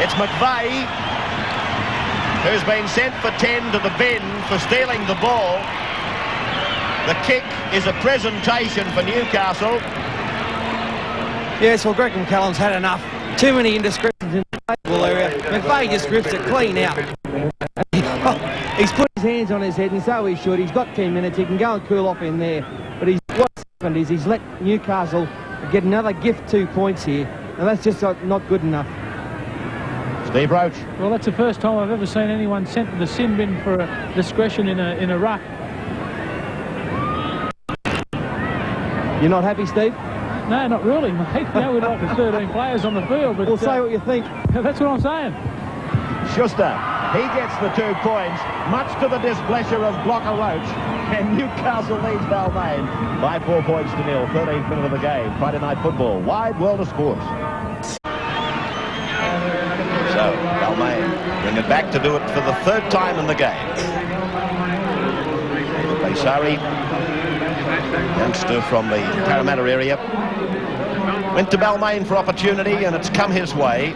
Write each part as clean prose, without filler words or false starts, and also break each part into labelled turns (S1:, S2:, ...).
S1: It's McVeigh, who's been sent for 10 to the bin for stealing the ball. The kick is a presentation for Newcastle.
S2: Yes, well, Greg McCallum's had enough. Too many indiscretions in the ball area. McVeigh just rips it clean out. He's put his hands on his head, and so he should. He's got 10 minutes. He can go and cool off in there. But what's happened is he's let Newcastle get another gift 2 points here. And that's just not good enough.
S1: Steve Roach.
S3: Well, that's the first time I've ever seen anyone sent to the sin bin for a discretion in a ruck.
S2: You're not happy, Steve?
S3: No, not really, mate. No, we're not the 13 players on the field. But
S2: well, say what you think.
S3: That's what I'm saying.
S1: Schuster, he gets the 2 points, much to the displeasure of Blocker Roach. And Newcastle leads Balmain by 4 points to 0. 13th minute of the game. Friday Night Football. Wide world of sports. So, Balmain bring it back to do it for the 3rd time in the game. Baysari, youngster from the Parramatta area, went to Balmain for opportunity, and it's come his way.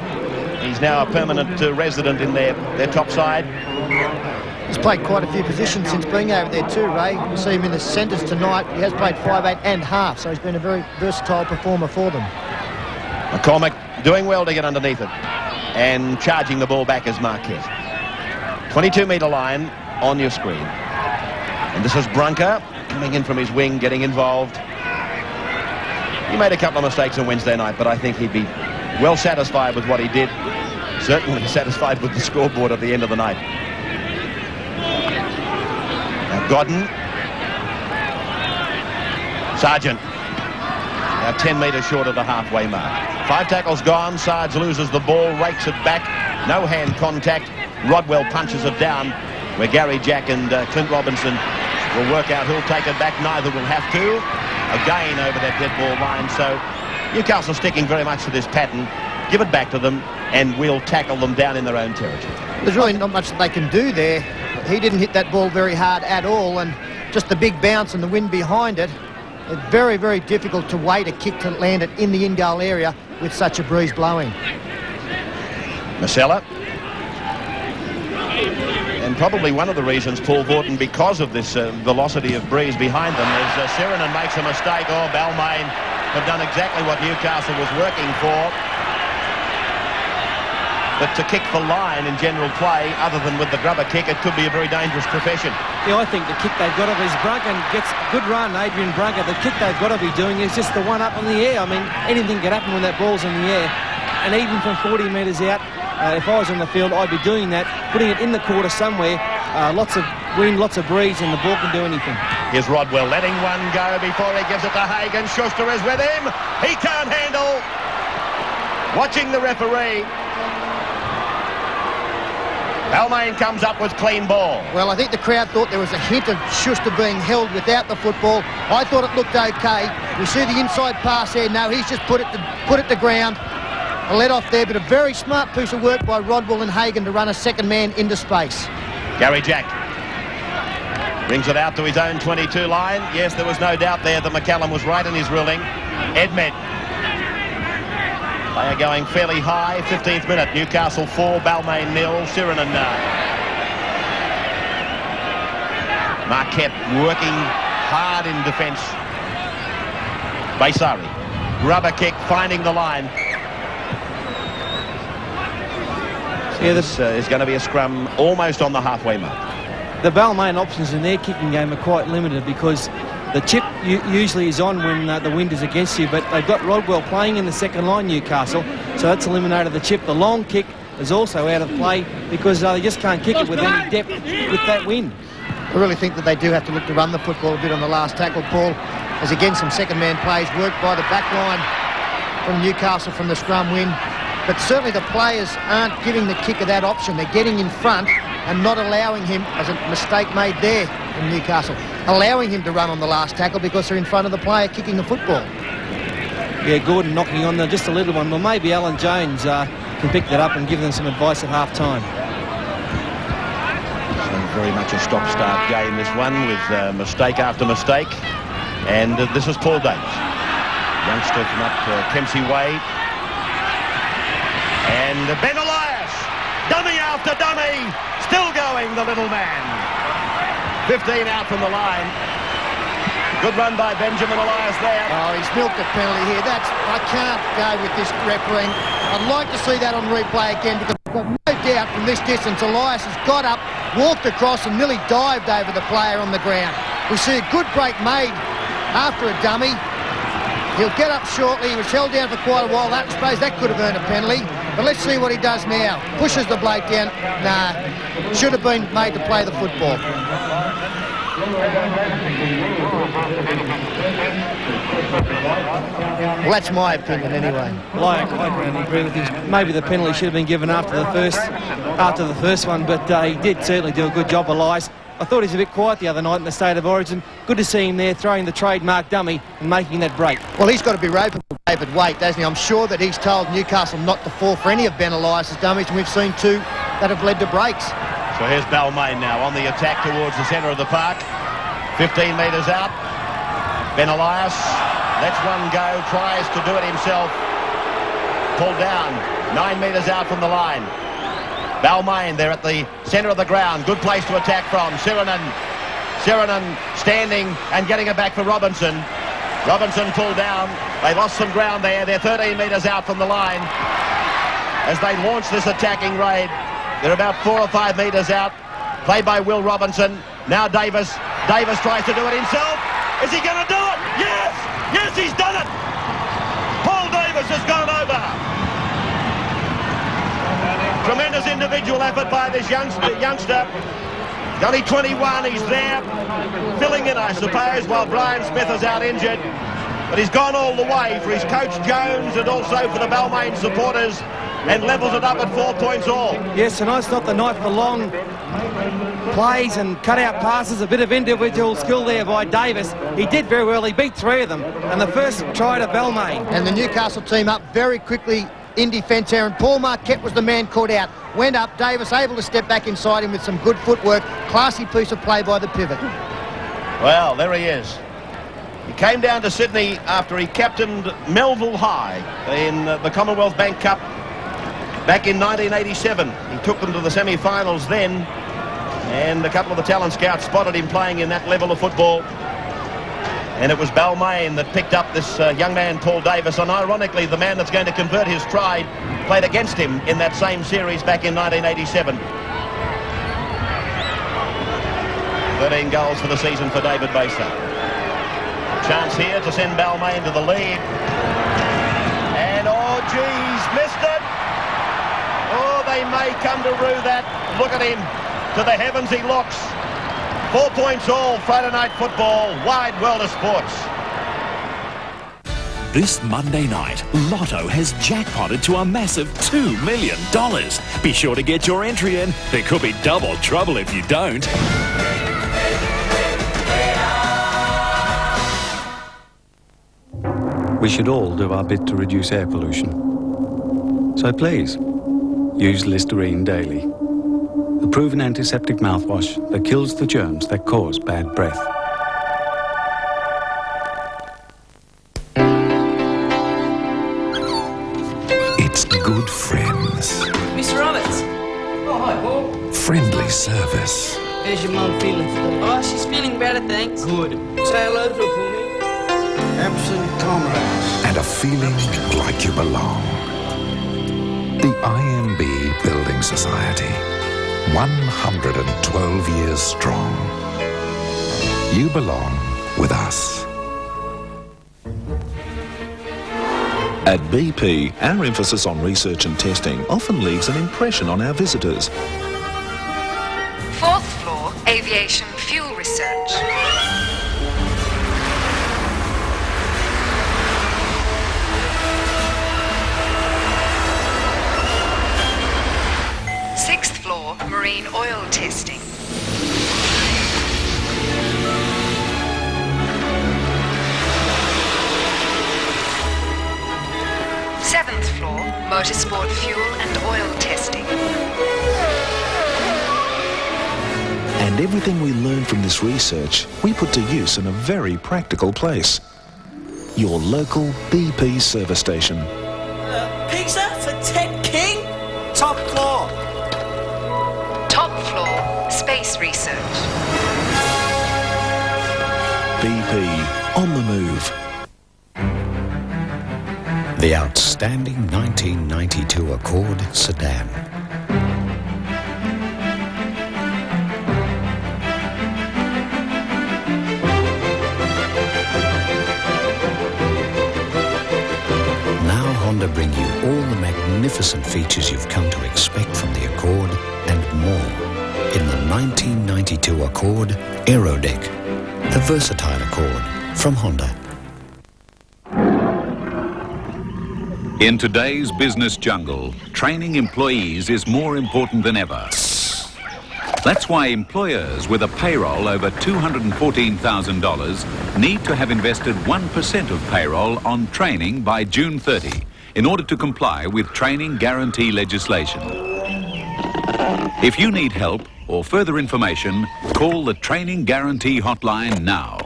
S1: He's now a permanent resident in their top side.
S4: He's played quite a few positions since being over there too, Ray. You see him in the centres tonight. He has played 5'8" and half, so he's been a very versatile performer for them.
S1: McCormick doing well to get underneath it, and charging the ball back as Marquette. 22-metre line on your screen. And this is Brunker coming in from his wing, getting involved. He made a couple of mistakes on Wednesday night, but I think he'd be well satisfied with what he did. Certainly satisfied with the scoreboard at the end of the night. Now Godden. Sargent. Now 10 metres short of the halfway mark. 5 tackles gone. Sarge loses the ball, rakes it back. No hand contact. Rodwell punches it down, where Gary Jack and Clint Robinson will work out who'll take it back. Neither will have to. Again over that dead ball line. So Newcastle sticking very much to this pattern. Give it back to them, and we'll tackle them down in their own territory.
S4: There's really not much that they can do there. He didn't hit that ball very hard at all, and just the big bounce and the wind behind it. It's very, very difficult to wait a kick to land it in the in-goal area with such a breeze blowing.
S1: Masella. And probably one of the reasons, Paul Vaughton, because of this velocity of breeze behind them, is Sirenen makes a mistake. Oh, Balmain have done exactly what Newcastle was working for. But to kick for line in general play, other than with the grubber kick, it could be a very dangerous profession.
S2: Yeah, I think the kick they've got of is Brunker gets good run, Adrian Brunker. The kick they've got to be doing is just the one up in the air. I mean, anything can happen when that ball's in the air. And even from 40 metres out, if I was on the field, I'd be doing that, putting it in the quarter somewhere. Lots of wind, lots of breeze, and the ball can do anything.
S1: Here's Rodwell letting one go before he gives it to Hagan. Schuster is with him. He can't handle. Watching the referee. Balmain comes up with clean ball.
S4: Well, I think the crowd thought there was a hint of Schuster being held without the football. I thought it looked okay. We see the inside pass there. No, he's just put it to ground. A let off there, but a very smart piece of work by Rodwell and Hagan to run a second man into space.
S1: Gary Jack brings it out to his own 22 line. Yes, there was no doubt there that McCallum was right in his ruling. Edmed. They are going fairly high. 15th minute. Newcastle 4, Balmain 0, Sirenen 9. Marquette working hard in defence. Baysari. Rubber kick, finding the line. Yeah, this is going to be a scrum almost on the halfway mark.
S2: The Balmain options in their kicking game are quite limited because the chip usually is on when the wind is against you, but they've got Rodwell playing in the second line, Newcastle, so that's eliminated the chip. The long kick is also out of play because they just can't kick it with any depth with that wind.
S4: I really think that they do have to look to run the football a bit on the last tackle, Paul, as again some second-man plays worked by the back line from Newcastle from the scrum win. But certainly the players aren't giving the kicker that option. They're getting in front and not allowing him, as a mistake made there from Newcastle, allowing him to run on the last tackle because they're in front of the player kicking the football.
S2: Yeah, Gordon knocking on there, just a little one. Well, maybe Alan Jones can pick that up and give them some advice at half-time.
S1: So very much a stop-start game, this one, with mistake after mistake. And this is Paul Davis, youngster from up Kempsey Way. And Ben Elias Dummy after dummy. Still going, the little man. 15 out from the line. Good run by Benjamin Elias there.
S4: Oh, he's milked a penalty here. I can't go with this referee. I'd like to see that on replay again because I've got no doubt from this distance Elias has got up, walked across and nearly dived over the player on the ground. We see a good break made after a dummy. He'll get up shortly. He was held down for quite a while. I suppose that could have earned a penalty. But let's see what he does now. Pushes the bloke down. Nah, should have been made to play the football. Well, that's my opinion anyway.
S2: Well, I agree with you. Maybe the penalty should have been given after the first one, but he did certainly do a good job, Elias. I thought he was a bit quiet the other night in the State of Origin. Good to see him there throwing the trademark dummy and making that break.
S4: Well, he's got to be roping David Waite, doesn't he? I'm sure that he's told Newcastle not to fall for any of Ben Elias's dummies, and we've seen two that have led to breaks.
S1: So here's Balmain now on the attack towards the centre of the park. 15 metres out. Ben Elias lets one go, tries to do it himself. Pulled down, 9 metres out from the line. Balmain there at the centre of the ground. Good place to attack from. Sirinen standing and getting it back for Robinson. Robinson pulled down. They lost some ground there. They're 13 metres out from the line. As they launch this attacking raid, they're about 4 or 5 metres out. Played by Will Robinson. Now Davis. Davis tries to do it himself. Is he going to do it? Yes! Yes, he's done it! Paul Davis has gone over. Tremendous individual effort by this youngster. Only 21, he's there, filling in, I suppose, while Brian Smith is out injured. But he's gone all the way for his coach Jones and also for the Balmain supporters and levels it up at 4 points all.
S2: Yes, and it's not the night for long plays and cut-out passes, a bit of individual skill there by Davis. He did very well. He beat 3 of them. And the first try to Balmain.
S4: And the Newcastle team up very quickly in defence here, and Paul Marquette was the man caught out. Went up, Davis able to step back inside him with some good footwork. Classy piece of play by the pivot.
S1: Well, there he is. He came down to Sydney after he captained Melville High in the Commonwealth Bank Cup back in 1987. He took them to the semi-finals then, and a couple of the talent scouts spotted him playing in that level of football. And it was Balmain that picked up this young man, Paul Davis, and ironically, the man that's going to convert his try played against him in that same series back in 1987. 13 goals for the season for David Baser. Chance here to send Balmain to the lead. And, oh, geez, missed it. Oh, they may come to rue that. Look at him. To the heavens he looks. 4 points all, Friday night football, wide world of sports.
S5: This Monday night, Lotto has jackpotted to a massive $2 million. Be sure to get your entry in. There could be double trouble if you don't.
S6: We should all do our bit to reduce air pollution. So please, use Listerine daily. The proven antiseptic mouthwash that kills the germs that cause bad breath.
S7: It's good friends.
S8: Mr. Roberts. Oh, hi, Paul.
S7: Friendly service.
S8: How's your mum feeling? Oh, she's feeling better, thanks. Good. Say hello to her for me.
S9: Absent comrades.
S7: And a feeling like you belong. The IMB Building Society. 112 years strong. You belong with us.
S10: At BP, our emphasis on research and testing often leaves an impression on our visitors.
S11: 4th floor, aviation fuel research. Marine oil testing. 7th floor, motorsport fuel and oil testing.
S10: And everything we learn from this research, we put to use in a very practical place. Your local BP service station.
S8: Pizza for Ted King?
S9: Top floor.
S11: space research.
S10: BP on the move. The outstanding 1992 Accord sedan. Now Honda bring you all the magnificent features you've come to expect from the Accord and more in the 1992 Accord Aerodeck, the versatile Accord from Honda.
S12: In today's business jungle, training employees is more important than ever. That's why employers with a payroll over $214,000 need to have invested 1% of payroll on training by June 30 in order to comply with training guarantee legislation. If you need help or further information, call the Training Guarantee Hotline now.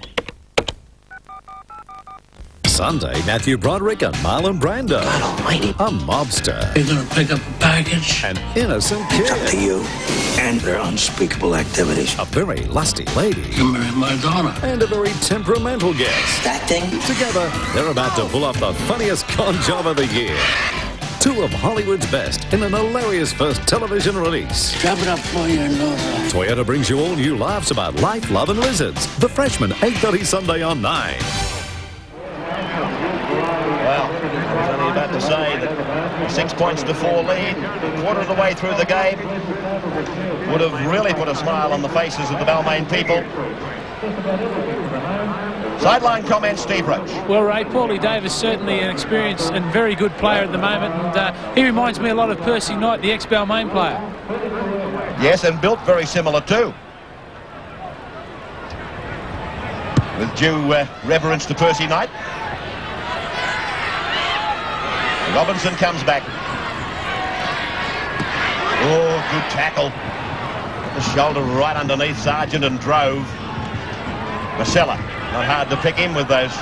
S5: Sunday, Matthew Broderick and Marlon Brando.
S9: God almighty.
S5: A mobster.
S9: You're gonna pick up a package?
S5: An innocent kid.
S9: It's up to you and their unspeakable activities.
S5: A very lusty lady.
S9: You married my daughter.
S5: And a very temperamental guest.
S9: That thing?
S5: Together, they're about to pull off the funniest con job of the year. Two of Hollywood's best in an hilarious first television release.
S9: Drop it up for your nose.
S5: Toyota brings you all new laughs about life, love and lizards. The Freshman, 8:30 Sunday on 9.
S1: Well, I was only about to say that 6 points to 4 lead, quarter of the way through the game, would have really put a smile on the faces of the Balmain people. Sideline comments, Steve Roach.
S3: Well, Ray, Paulie Davis certainly an experienced and very good player at the moment, and he reminds me a lot of Percy Knight, the ex-Balmain player.
S1: Yes, and built very similar too. With due reverence to Percy Knight. Robinson comes back. Oh, good tackle. The shoulder right underneath Sargent and drove. Marcella, not hard to pick him with those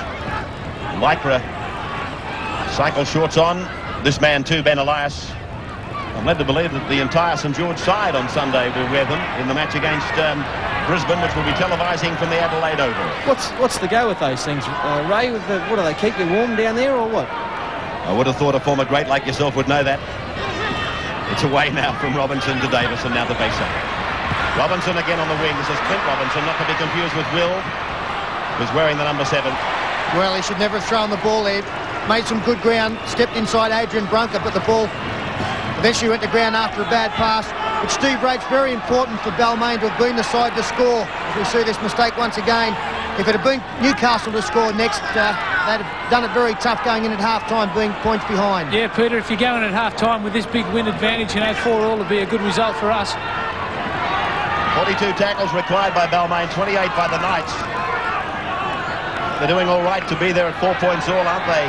S1: lycra cycle shorts on. This man too, Ben Elias. I'm led to believe that the entire St George side on Sunday will wear them in the match against Brisbane, which will be televising from the Adelaide Oval.
S2: What's the go with those things, Ray? What do they keep you warm down there, or what?
S1: I would have thought a former great like yourself would know that. It's away now from Robinson to Davis and now to Baser. Robinson again on the wing. This is Clint Robinson, not to be confused with Will, who's wearing the number 7.
S4: Well, he should never have thrown the ball there. Made some good ground, stepped inside Adrian Brunker, but the ball eventually went to ground after a bad pass. But Steve Roach, very important for Balmain to have been the side to score. As we see this mistake once again. If it had been Newcastle to score next, they'd have done it very tough going in at half-time, being points behind.
S3: Yeah, Peter, if you're going at half-time with this big win advantage, 4-all would be a good result for us.
S1: 42 tackles required by Balmain, 28 by the Knights. They're doing all right to be there at 4 points all, aren't they?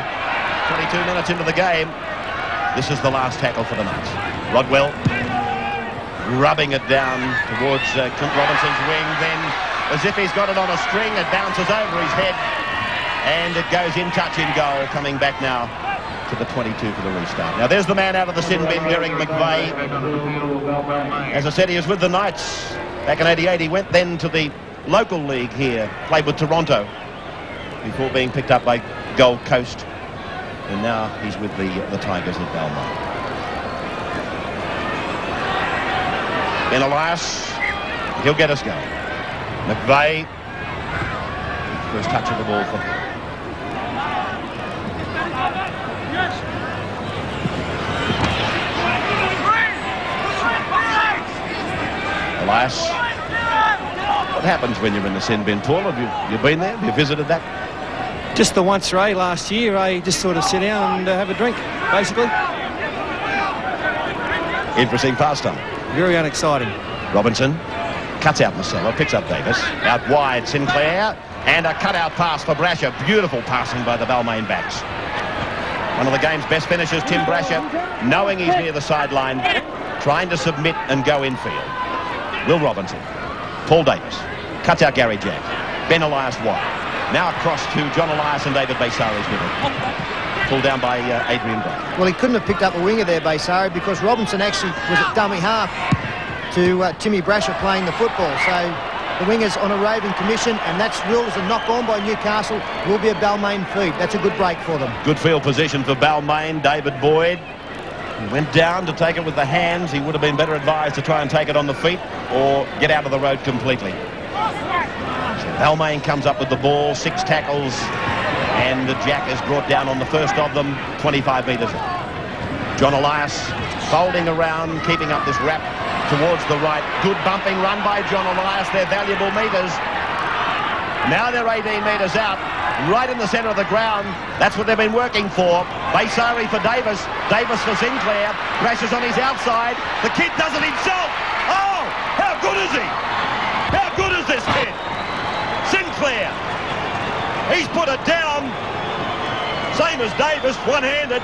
S1: 22 minutes into the game. This is the last tackle for the Knights. Rodwell rubbing it down towards Clint Robinson's wing, then as if he's got it on a string, it bounces over his head and it goes in touch in goal, coming back now to the 22 for the restart. Now there's the man out of the sin bin, Derek McVeigh. As I said, he was with the Knights back in 88. He went then to the local league here, played with Toronto before being picked up by Gold Coast, and now he's with the Tigers at Balmain. Ben Elias, he'll get us going. McVeigh, first touch of the ball for Elias. What happens when you're in the sin bin, Paul? Have you been there? Have you visited that?
S2: Just the once, Ray, last year. Ray just sort of sit down and have a drink, basically.
S1: Interesting pastime.
S2: Very unexciting.
S1: Robinson cuts out Marcella, picks up Davis. Out wide, Sinclair. And a cutout pass for Brasher. Beautiful passing by the Balmain backs. One of the game's best finishers, Tim Brasher, knowing he's near the sideline, trying to submit and go infield. Will Robinson. Paul Davis. Cuts out Gary Jack. Ben Elias wide. Now across to John Elias and David Baysari's with it. Pulled down by Adrian Brown.
S4: Well, he couldn't have picked up a winger there, Baysari, because Robinson actually was at dummy half. to Timmy Brasher playing the football. So the wingers on a roving commission, and that's ruled as a knock-on by Newcastle. Will be a Balmain feed. That's a good break for them.
S1: Good field position for Balmain. David Boyd went down to take it with the hands. He would have been better advised to try and take it on the feet or get out of the road completely. So Balmain comes up with the ball, 6 tackles, and Jack is brought down on the first of them, 25 metres. John Elias folding around, keeping up this wrap towards the right. Good bumping run by John Elias. They're valuable metres. Now they're 18 metres out, right in the centre of the ground. That's what they've been working for. Baisari for Davis. Davis for Sinclair. Brasher's on his outside. The kid does it himself. Oh, how good is he? How good is this kid? Sinclair. He's put it down. Same as Davis, one-handed.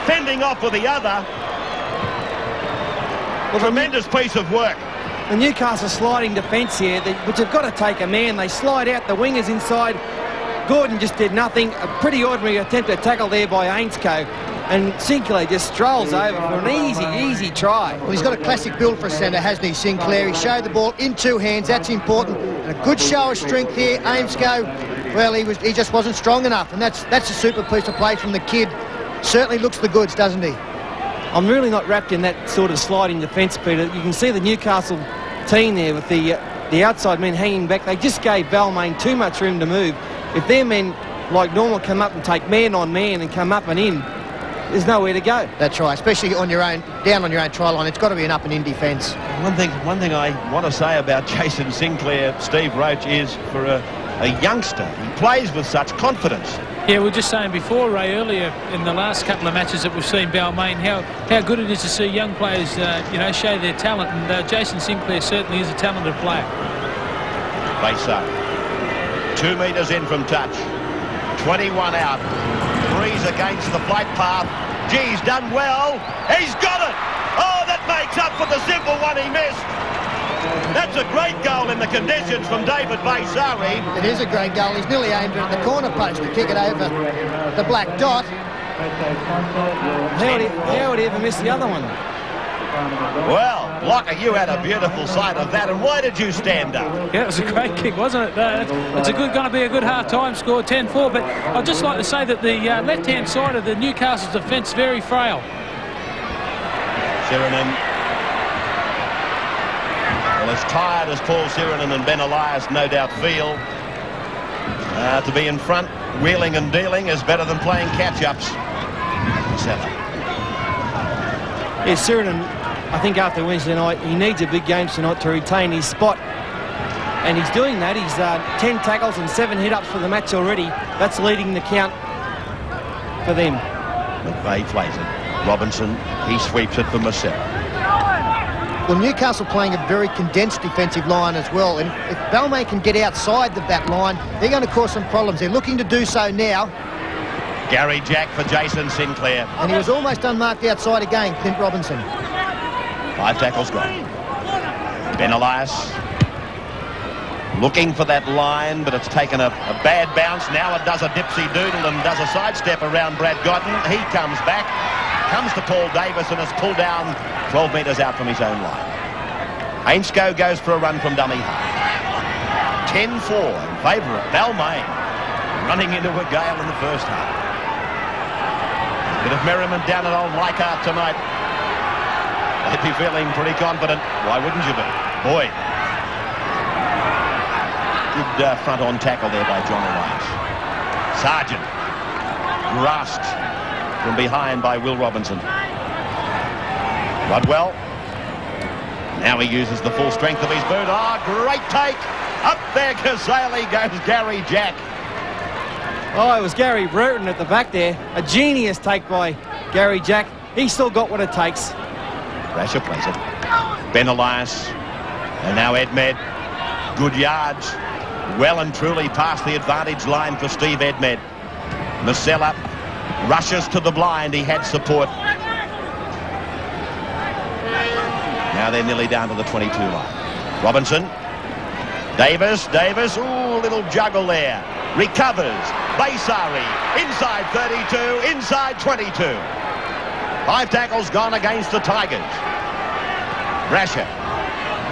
S1: Fending off with the other. Well, tremendous piece of work.
S2: The Newcastle sliding defence here, but you've got to take a man. They slide out, the wingers inside. Gordon just did nothing. A pretty ordinary attempt at tackle there by Ainscough. And Sinclair just strolls over for an easy try.
S4: Well, he's got a classic build for a centre, hasn't he, Sinclair? He showed the ball in 2 hands. That's important. And a good show of strength here. Ainscough, well, he just wasn't strong enough. And that's a super piece of play from the kid. Certainly looks the goods, doesn't he?
S2: I'm really not wrapped in that sort of sliding defence, Peter. You can see the Newcastle team there with the outside men hanging back. They just gave Balmain too much room to move. If their men, like normal, come up and take man on man and come up and in, there's nowhere to go.
S4: That's right, especially on your own, down on your own try line. It's got to be an up and in defence.
S1: One thing I want to say about Jason Sinclair, Steve Roach, is for a youngster, he plays with such confidence.
S3: Yeah, we were just saying before, Ray, earlier in the last couple of matches that we've seen Balmain, how good it is to see young players, show their talent. And Jason Sinclair certainly is a talented player.
S1: Bayside, 2 metres in from touch, 21 out. Breeze against the flight path. He's done well. He's got it. Oh, that makes up for the simple one he missed. That's a great goal in the conditions from David Baisari.
S4: It is a great goal. He's nearly aimed it at the corner post to kick it over the black dot.
S2: How would he ever miss the other one?
S1: Well, Blocker, you had a beautiful sight of that, and why did you stand up?
S3: Yeah, it was a great kick, wasn't it? It's going to be a good half-time score, 10-4, but I'd just like to say that the left-hand side of the Newcastle's defence very frail.
S1: Sirenen. Well, as tired as Paul Sirenen and Ben Elias no doubt feel, to be in front, wheeling and dealing is better than playing catch-ups.
S2: Yeah, Sirenen, I think after Wednesday night, he needs a big game tonight to retain his spot. And he's doing that. He's 10 tackles and 7 hit-ups for the match already. That's leading the count for them.
S1: McVeigh plays it. Robinson, he sweeps it for Marcel.
S4: Well, Newcastle playing a very condensed defensive line as well. And if Balmain can get outside the back line, they're going to cause some problems. They're looking to do so now.
S1: Gary Jack for Jason Sinclair.
S4: And he was almost unmarked outside again, Clint Robinson.
S1: 5 tackles gone. Ben Elias looking for that line, but it's taken a bad bounce. Now it does a dipsy-doodle and does a sidestep around Brad Gotten. He comes back, comes to Paul Davis, and is pulled down 12 metres out from his own line. Ainscough goes for a run from dummy half. 10-4 in favour of Balmain, running into a gale in the first half. A bit of merriment down at old Leichhardt tonight. They'd be feeling pretty confident. Why wouldn't you be? Boyd. Good front-on tackle there by John Elias. Sargent. Grasped from behind by Will Robinson. Rodwell. Now he uses the full strength of his boot. Ah, great take. Up there, Casale goes Gary Jack.
S2: Oh, it was Gary Bruton at the back there. A genius take by Gary Jack. He's still got what it takes.
S1: Brasher plays it. Ben Elias. And now Edmed. Good yards. Well and truly past the advantage line for Steve Edmed. Marcella rushes to the blind. He had support. Now they're nearly down to the 22 line. Robinson. Davis. Ooh, little juggle there. Recovers. Baisari. Inside 32. Inside 22. 5 tackles gone against the Tigers. Brasher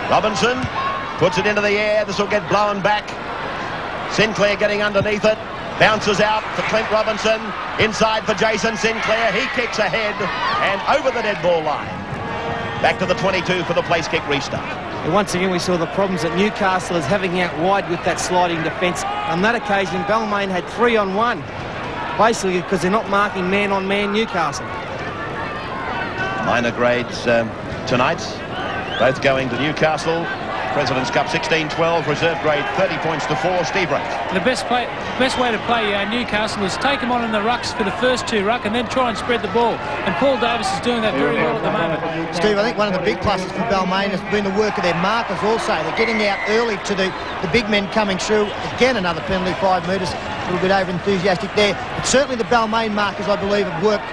S1: Robinson puts it into the air. This will get blown back. Sinclair getting underneath it. Bounces out for Clint Robinson. Inside for Jason Sinclair. He kicks ahead and over the dead ball line. Back to the 22 for the place kick restart.
S2: And once again, we saw the problems that Newcastle is having out wide with that sliding defence. On that occasion, Balmain had 3-on-1. Basically because they're not marking man-on-man Newcastle.
S1: Minor grades tonight, both going to Newcastle. President's Cup 16-12, reserve grade 30 points to 4, Steve Wright.
S3: The best way to play Newcastle is take them on in the rucks for the first 2 ruck and then try and spread the ball. And Paul Davis is doing that very well at the moment.
S4: Steve, I think one of the big pluses for Balmain has been the work of their markers also. They're getting out early to the big men coming through. Again, another penalty, 5 metres. A little bit over-enthusiastic there. But certainly the Balmain markers, I believe, have worked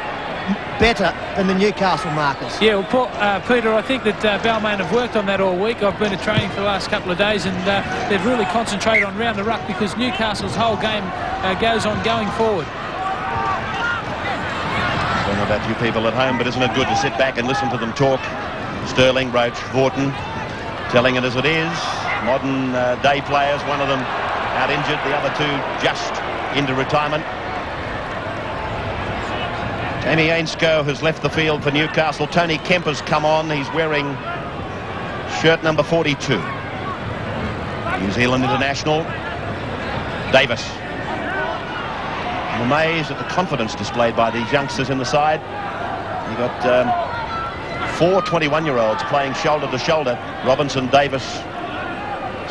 S4: better than the Newcastle markers.
S3: Yeah, well, Peter, I think that Balmain have worked on that all week. I've been at training for the last couple of days, and they've really concentrated on round the ruck because Newcastle's whole game goes on going forward.
S1: I don't know about you people at home, but isn't it good to sit back and listen to them talk? Sterling, Roach, Vaughton, telling it as it is. Modern day players, one of them out injured, the other 2 just into retirement. Jamie Ainscough has left the field for Newcastle. Tony Kemper's come on. He's wearing shirt number 42. New Zealand international. Davis. I'm amazed at the confidence displayed by these youngsters in the side. You've got 4 21-year-olds playing shoulder to shoulder. Robinson, Davis,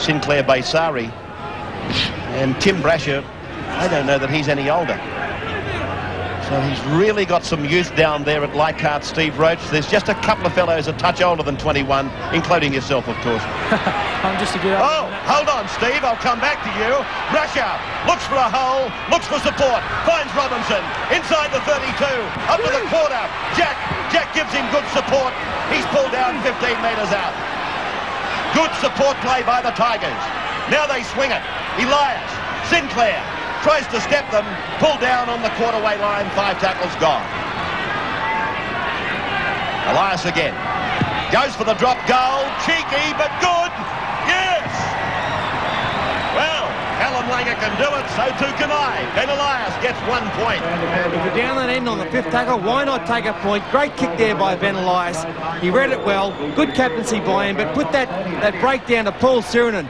S1: Sinclair, Baysari. And Tim Brasher, I don't know that he's any older. So he's really got some youth down there at Leichhardt, Steve Roach. There's just a couple of fellows a touch older than 21, including yourself, of course.
S3: I'm just a good...
S1: Oh, hold on, Steve. I'll come back to you. Brasher looks for a hole, looks for support, finds Robinson inside the 32, up to the quarter. Jack gives him good support. He's pulled down 15 metres out. Good support play by the Tigers. Now they swing it. Elias, Sinclair tries to step them, pulled down on the quarterway line, 5 tackles gone. Elias again. Goes for the drop goal, cheeky but good. Yes! Well, Alan Langer can do it, so too can I. Ben Elias gets 1 point.
S2: If you're down that end on the 5th tackle, why not take a point? Great kick there by Ben Elias. He read it well, good captaincy by him, but put that breakdown to Paul Sirinen.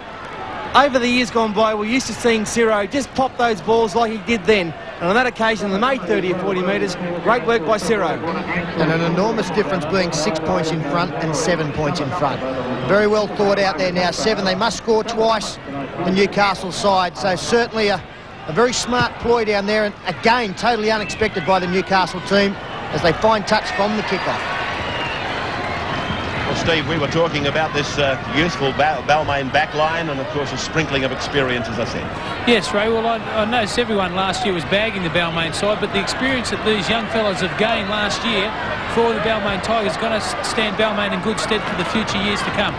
S2: Over the years gone by, we're used to seeing Ciro just pop those balls like he did then. And on that occasion, they made 30 or 40 metres. Great work by Ciro.
S4: And an enormous difference being 6 points in front and 7 points in front. Very well thought out there now. 7, they must score twice, the Newcastle side. So certainly a very smart ploy down there. And again, totally unexpected by the Newcastle team as they find touch from the kickoff.
S1: Well, Steve, we were talking about this youthful Balmain backline and, of course, a sprinkling of experience, as I said.
S3: Yes, Ray. Well, I noticed everyone last year was bagging the Balmain side, but the experience that these young fellas have gained last year for the Balmain Tigers is going to stand Balmain in good stead for the future years to come.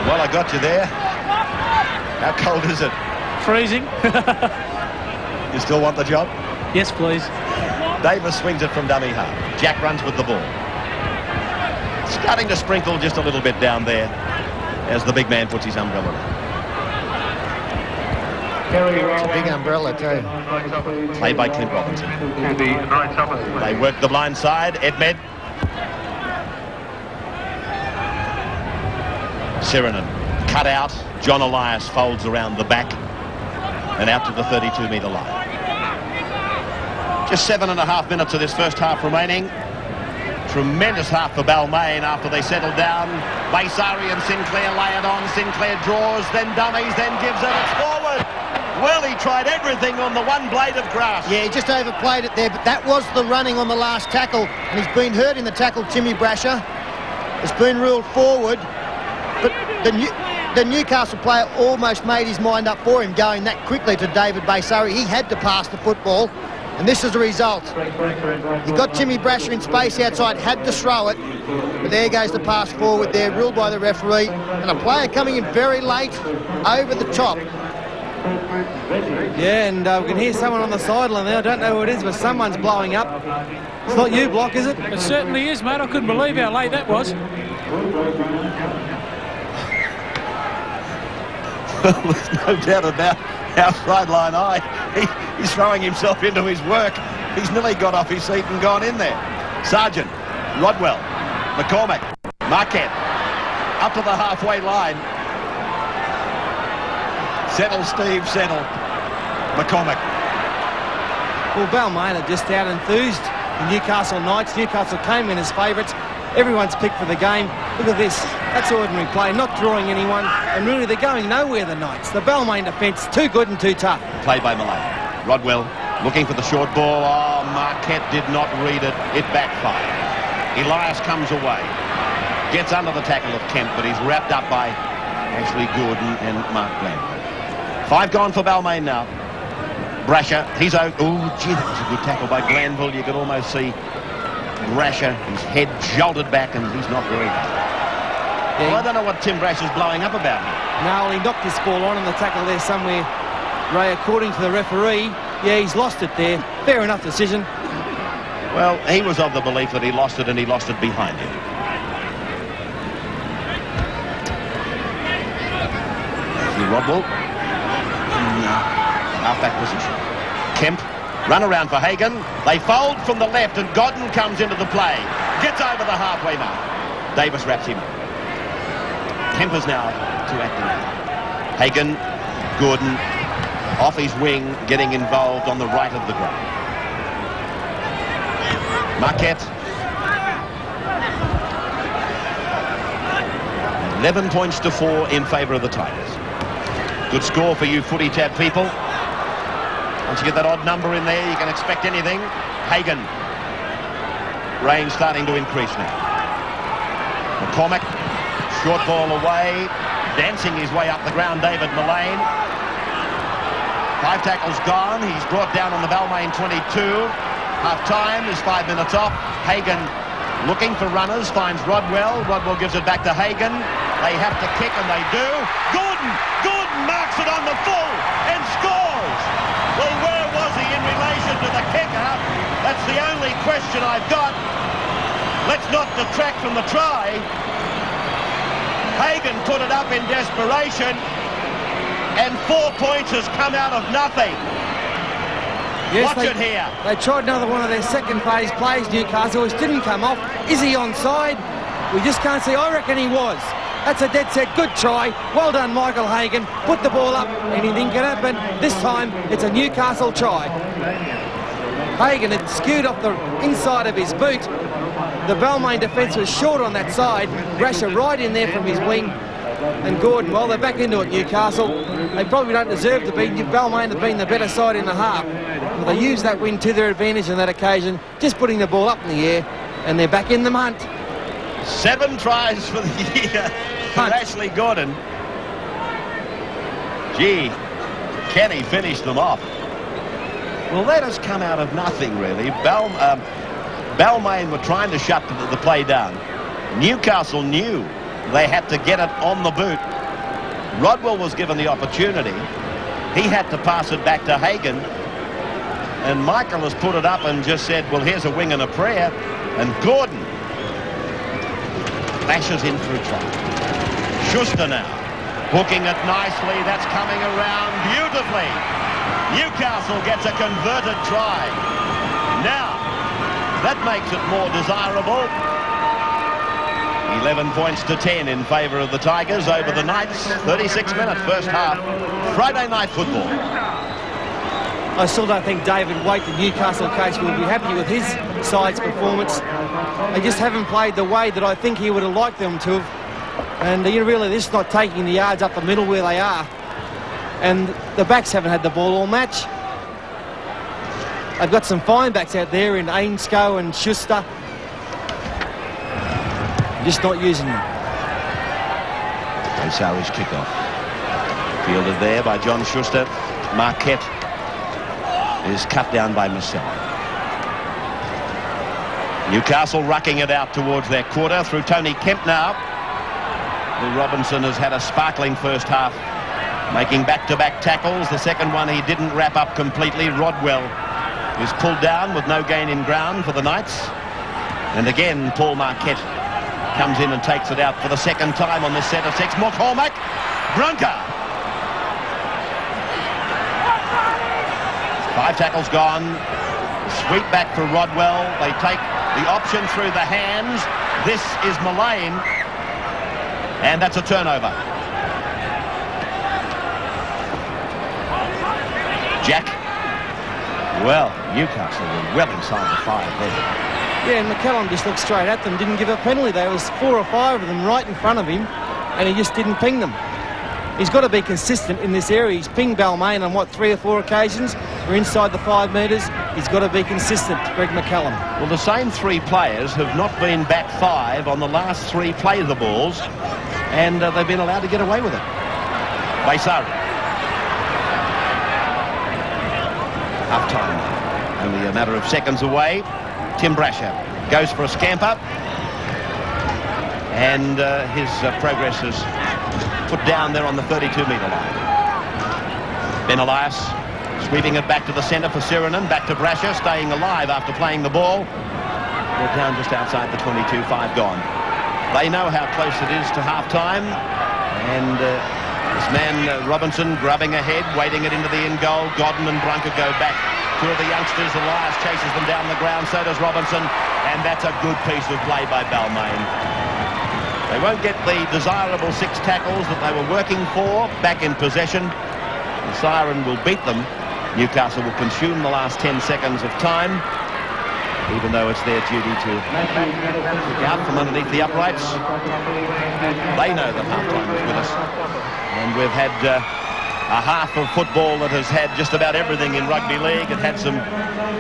S1: Well, I got you there. How cold is it?
S3: Freezing.
S1: You still want the job?
S3: Yes, please.
S1: Davis swings it from dummy half. Jack runs with the ball. Starting to sprinkle just a little bit down there as the big man puts his umbrella on.
S4: It's a big umbrella too.
S1: Played by Clint Robinson. They work the blind side. Edmed. Sirinen cut out. John Elias folds around the back and out to the 32-metre line. Just 7.5 minutes of this first half remaining. Tremendous half for Balmain after they settled down. Baysari and Sinclair lay it on. Sinclair draws, then dummies, then gives it. It's forward. Well, he tried everything on the one blade of grass.
S4: Yeah, he just overplayed it there, but that was the running on the last tackle. And he's been hurt in the tackle, Timmy Brasher. It's been ruled forward. But the Newcastle player almost made his mind up for him going that quickly to David Baysari. He had to pass the football. And this is the result. He got Timmy Brasher in space outside, had to throw it. But there goes the pass forward there, ruled by the referee. And a player coming in very late, over the top.
S2: Yeah, and we can hear someone on the sideline there. I don't know who it is, but someone's blowing up. It's not you, Block, is it?
S3: It certainly is, mate. I couldn't believe how late that was.
S1: There's no doubt about our sideline eye. He's throwing himself into his work. He's nearly got off his seat and gone in there. Sargent, Rodwell, McCormack, Marquette, up to the halfway line. Settle, Steve, settle. McCormack.
S2: Well, Balmain are just out enthused. The Newcastle Knights. Newcastle came in as favourites. Everyone's picked for the game. Look at this. That's ordinary play, not drawing anyone. And really, they're going nowhere, the Knights. The Balmain defence, too good and too tough.
S1: Play by Malay. Rodwell looking for the short ball. Oh, Marquette did not read it. It backfired. Elias comes away. Gets under the tackle of Kemp, but he's wrapped up by Ashley Gordon and Mark Glanville. 5 gone for Balmain now. Brasher, he's out. Oh, gee, that was a good tackle by Glanville. You could almost see Brasher, his head jolted back, and he's not very happy. Yeah. Well, I don't know what Tim Brasher's blowing up about here.
S2: No, he knocked this ball on the tackle there somewhere. Ray, according to the referee, yeah, he's lost it there. Fair enough decision.
S1: Well, he was of the belief that he lost it, and he lost it behind him. Rodwell. Half-back position. Kemp, run around for Hagan. They fold from the left, and Godden comes into the play. Gets over the halfway mark. Davis wraps him up. Kemp is now to acting. Hagan, Gordon, off his wing, getting involved on the right of the ground. Marquette. 11 points to 4 in favour of the Tigers. Good score for you footy tab people. Once you get that odd number in there, you can expect anything. Hagan. Rain starting to increase now. McCormack. Short ball away. Dancing his way up the ground, David Mullane. 5 tackles gone. He's brought down on the Balmain 22. Half-time is 5 minutes off. Hagan looking for runners. Finds Rodwell. Rodwell gives it back to Hagan. They have to kick, and they do. Gordon marks it on the full and scores. Well, where was he in relation to the kicker? That's the only question I've got. Let's not detract from the try. Hagan put it up in desperation, and 4 points has come out of nothing.
S2: Yes,
S1: Watch it here.
S2: They tried another one of their second phase plays, Newcastle, which didn't come off. Is he onside? We just can't see. I reckon he was. That's a dead set. Good try. Well done, Michael Hagan. Put the ball up. Anything can happen. This time, it's a Newcastle try. Hagan had skewed off the inside of his boot. The Balmain defence was short on that side. Brasher right in there from his wing. And Gordon, well, they're back into it, Newcastle. They probably don't deserve to be. Balmain have been the better side in the half. But they used that win to their advantage on that occasion, just putting the ball up in the air, and they're back in the hunt.
S1: 7 tries for the year for Ashley Gordon. Gee, can he finish them off? Well, that has come out of nothing, really. Balmain were trying to shut the play down. Newcastle knew they had to get it on the boot. Rodwell was given the opportunity. He had to pass it back to Hagan. And Michael has put it up and just said, well, here's a wing and a prayer. And Gordon lashes in for a try. Schuster now, hooking it nicely. That's coming around beautifully. Newcastle gets a converted try. Now, that makes it more desirable. 11 points to 10 in favour of the Tigers over the Knights. 36 minutes, first half. Friday night football.
S2: I still don't think David Waite, the Newcastle coach, will be happy with his side's performance. They just haven't played the way that I think he would have liked them to have. And really, this is not taking the yards up the middle where they are. And the backs haven't had the ball all match. They've got some fine backs out there in Ainscough and Schuster. Just not using them.
S1: Osari's kickoff. Fielded there by John Schuster. Marquette is cut down by Marcel. Newcastle rucking it out towards their quarter through Tony Kemp now. Will Robinson has had a sparkling first half, making back-to-back tackles. The second one he didn't wrap up completely. Rodwell is pulled down with no gain in ground for the Knights. And again, Paul Marquette comes in and takes it out for the second time on this set of 6. McCormack, Brunker. 5 tackles gone. Sweep back for Rodwell. They take the option through the hands. This is Balmain. And that's a turnover. Jack. Well, Newcastle were well inside the 5 there.
S2: Yeah, and McCallum just looked straight at them, didn't give a penalty. There was 4 or 5 of them right in front of him, and he just didn't ping them. He's got to be consistent in this area. He's pinged Balmain on, 3 or 4 occasions. We're inside the 5 metres. He's got to be consistent, Greg McCallum.
S1: Well, the same 3 players have not been back 5 on the last 3 play the balls, and they've been allowed to get away with it. Baisari. Half-time. Only a matter of seconds away. Tim Brasher goes for a scamper, and his progress is put down there on the 32-metre line. Ben Elias sweeping it back to the centre for Sirinen, back to Brasher, staying alive after playing the ball. We're down just outside the 22, 5 gone. They know how close it is to half-time, and this man Robinson grubbing ahead, waiting it into the in goal. Godden and Brunker go back. 2 of the youngsters. Elias chases them down the ground, so does Robinson, and that's a good piece of play by Balmain. They won't get the desirable 6 tackles that they were working for back in possession. The siren will beat them. Newcastle will consume the last 10 seconds of time, even though it's their duty to look out from underneath the uprights. They know that half-time is with us, and we've had a half of football that has had just about everything in rugby league. It had some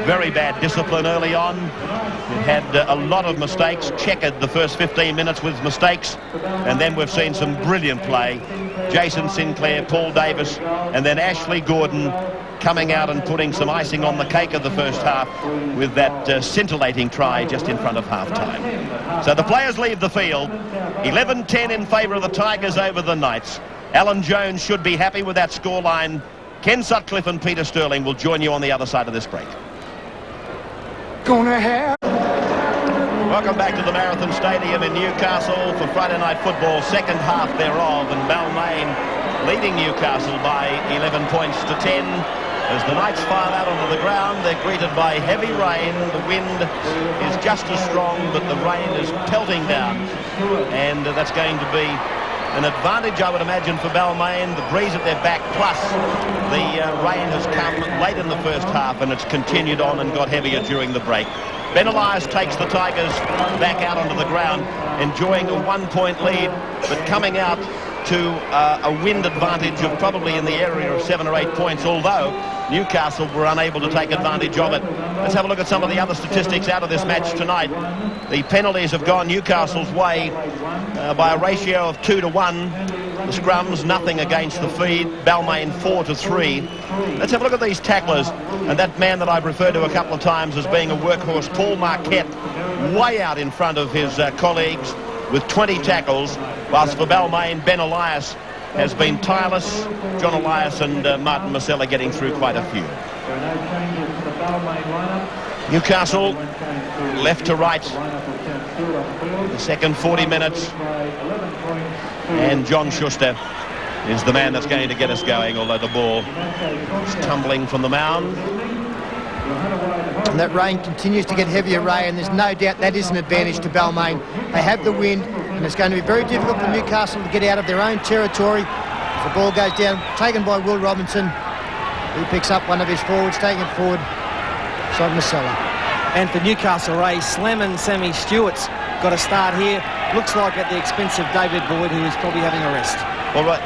S1: very bad discipline early on. It had a lot of mistakes, checkered the first 15 minutes with mistakes, and then we've seen some brilliant play. Jason Sinclair, Paul Davis, and then Ashley Gordon coming out and putting some icing on the cake of the first half with that scintillating try just in front of half-time. So the players leave the field. 11-10 in favour of the Tigers over the Knights. Alan Jones should be happy with that scoreline. Ken Sutcliffe and Peter Sterling will join you on the other side of this break. Welcome back to the Marathon Stadium in Newcastle for Friday Night Football, second half thereof, and Balmain leading Newcastle by 11 points to 10. As the Knights file out onto the ground, they're greeted by heavy rain. The wind is just as strong, but the rain is pelting down, and that's going to be an advantage, I would imagine, for Balmain. The breeze at their back, plus the rain has come late in the first half, and it's continued on and got heavier during the break. Ben Elias takes the Tigers back out onto the ground, enjoying a 1-point lead, but coming out to a wind advantage of probably in the area of 7 or 8 points, although Newcastle were unable to take advantage of it. Let's have a look at some of the other statistics out of this match tonight. The penalties have gone Newcastle's way by a ratio of 2-1. The scrums, nothing against the feed. Balmain 4-3. Let's have a look at these tacklers. And that man that I've referred to a couple of times as being a workhorse, Paul Marquette, way out in front of his colleagues with 20 tackles, whilst for Balmain, Ben Elias has been tireless. John Elias and Martin Marcella getting through quite a few. Newcastle, left to right, the second 40 minutes, and John Schuster is the man that's going to get us going, although the ball is tumbling from the mound.
S4: And that rain continues to get heavier, Ray, and there's no doubt that is an advantage to Balmain. They have the wind, and it's going to be very difficult for Newcastle to get out of their own territory. If the ball goes down, taken by Will Robinson, who picks up one of his forwards, taking it forward, Sod Marcella.
S2: And for Newcastle, Ray, slamming Sammy Stewart's got to start here. Looks like at the expense of David Boyd, who is probably having a rest.
S1: All right.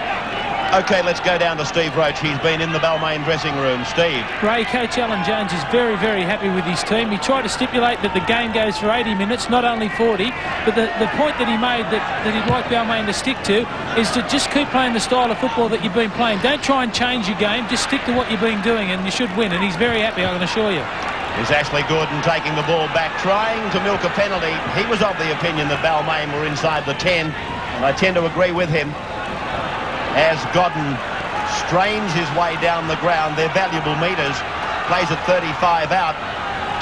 S1: OK, let's go down to Steve Roach. He's been in the Balmain dressing room. Steve.
S3: Ray, Coach Alan Jones is very, very happy with his team. He tried to stipulate that the game goes for 80 minutes, not only 40. But the point that he made that he'd like Balmain to stick to is to just keep playing the style of football that you've been playing. Don't try and change your game. Just stick to what you've been doing, and you should win. And he's very happy, I can assure you.
S1: Is Ashley Gordon taking the ball back, trying to milk a penalty. He was of the opinion that Balmain were inside the 10, and I tend to agree with him. As Godden strains his way down the ground, they're valuable metres, plays at 35 out.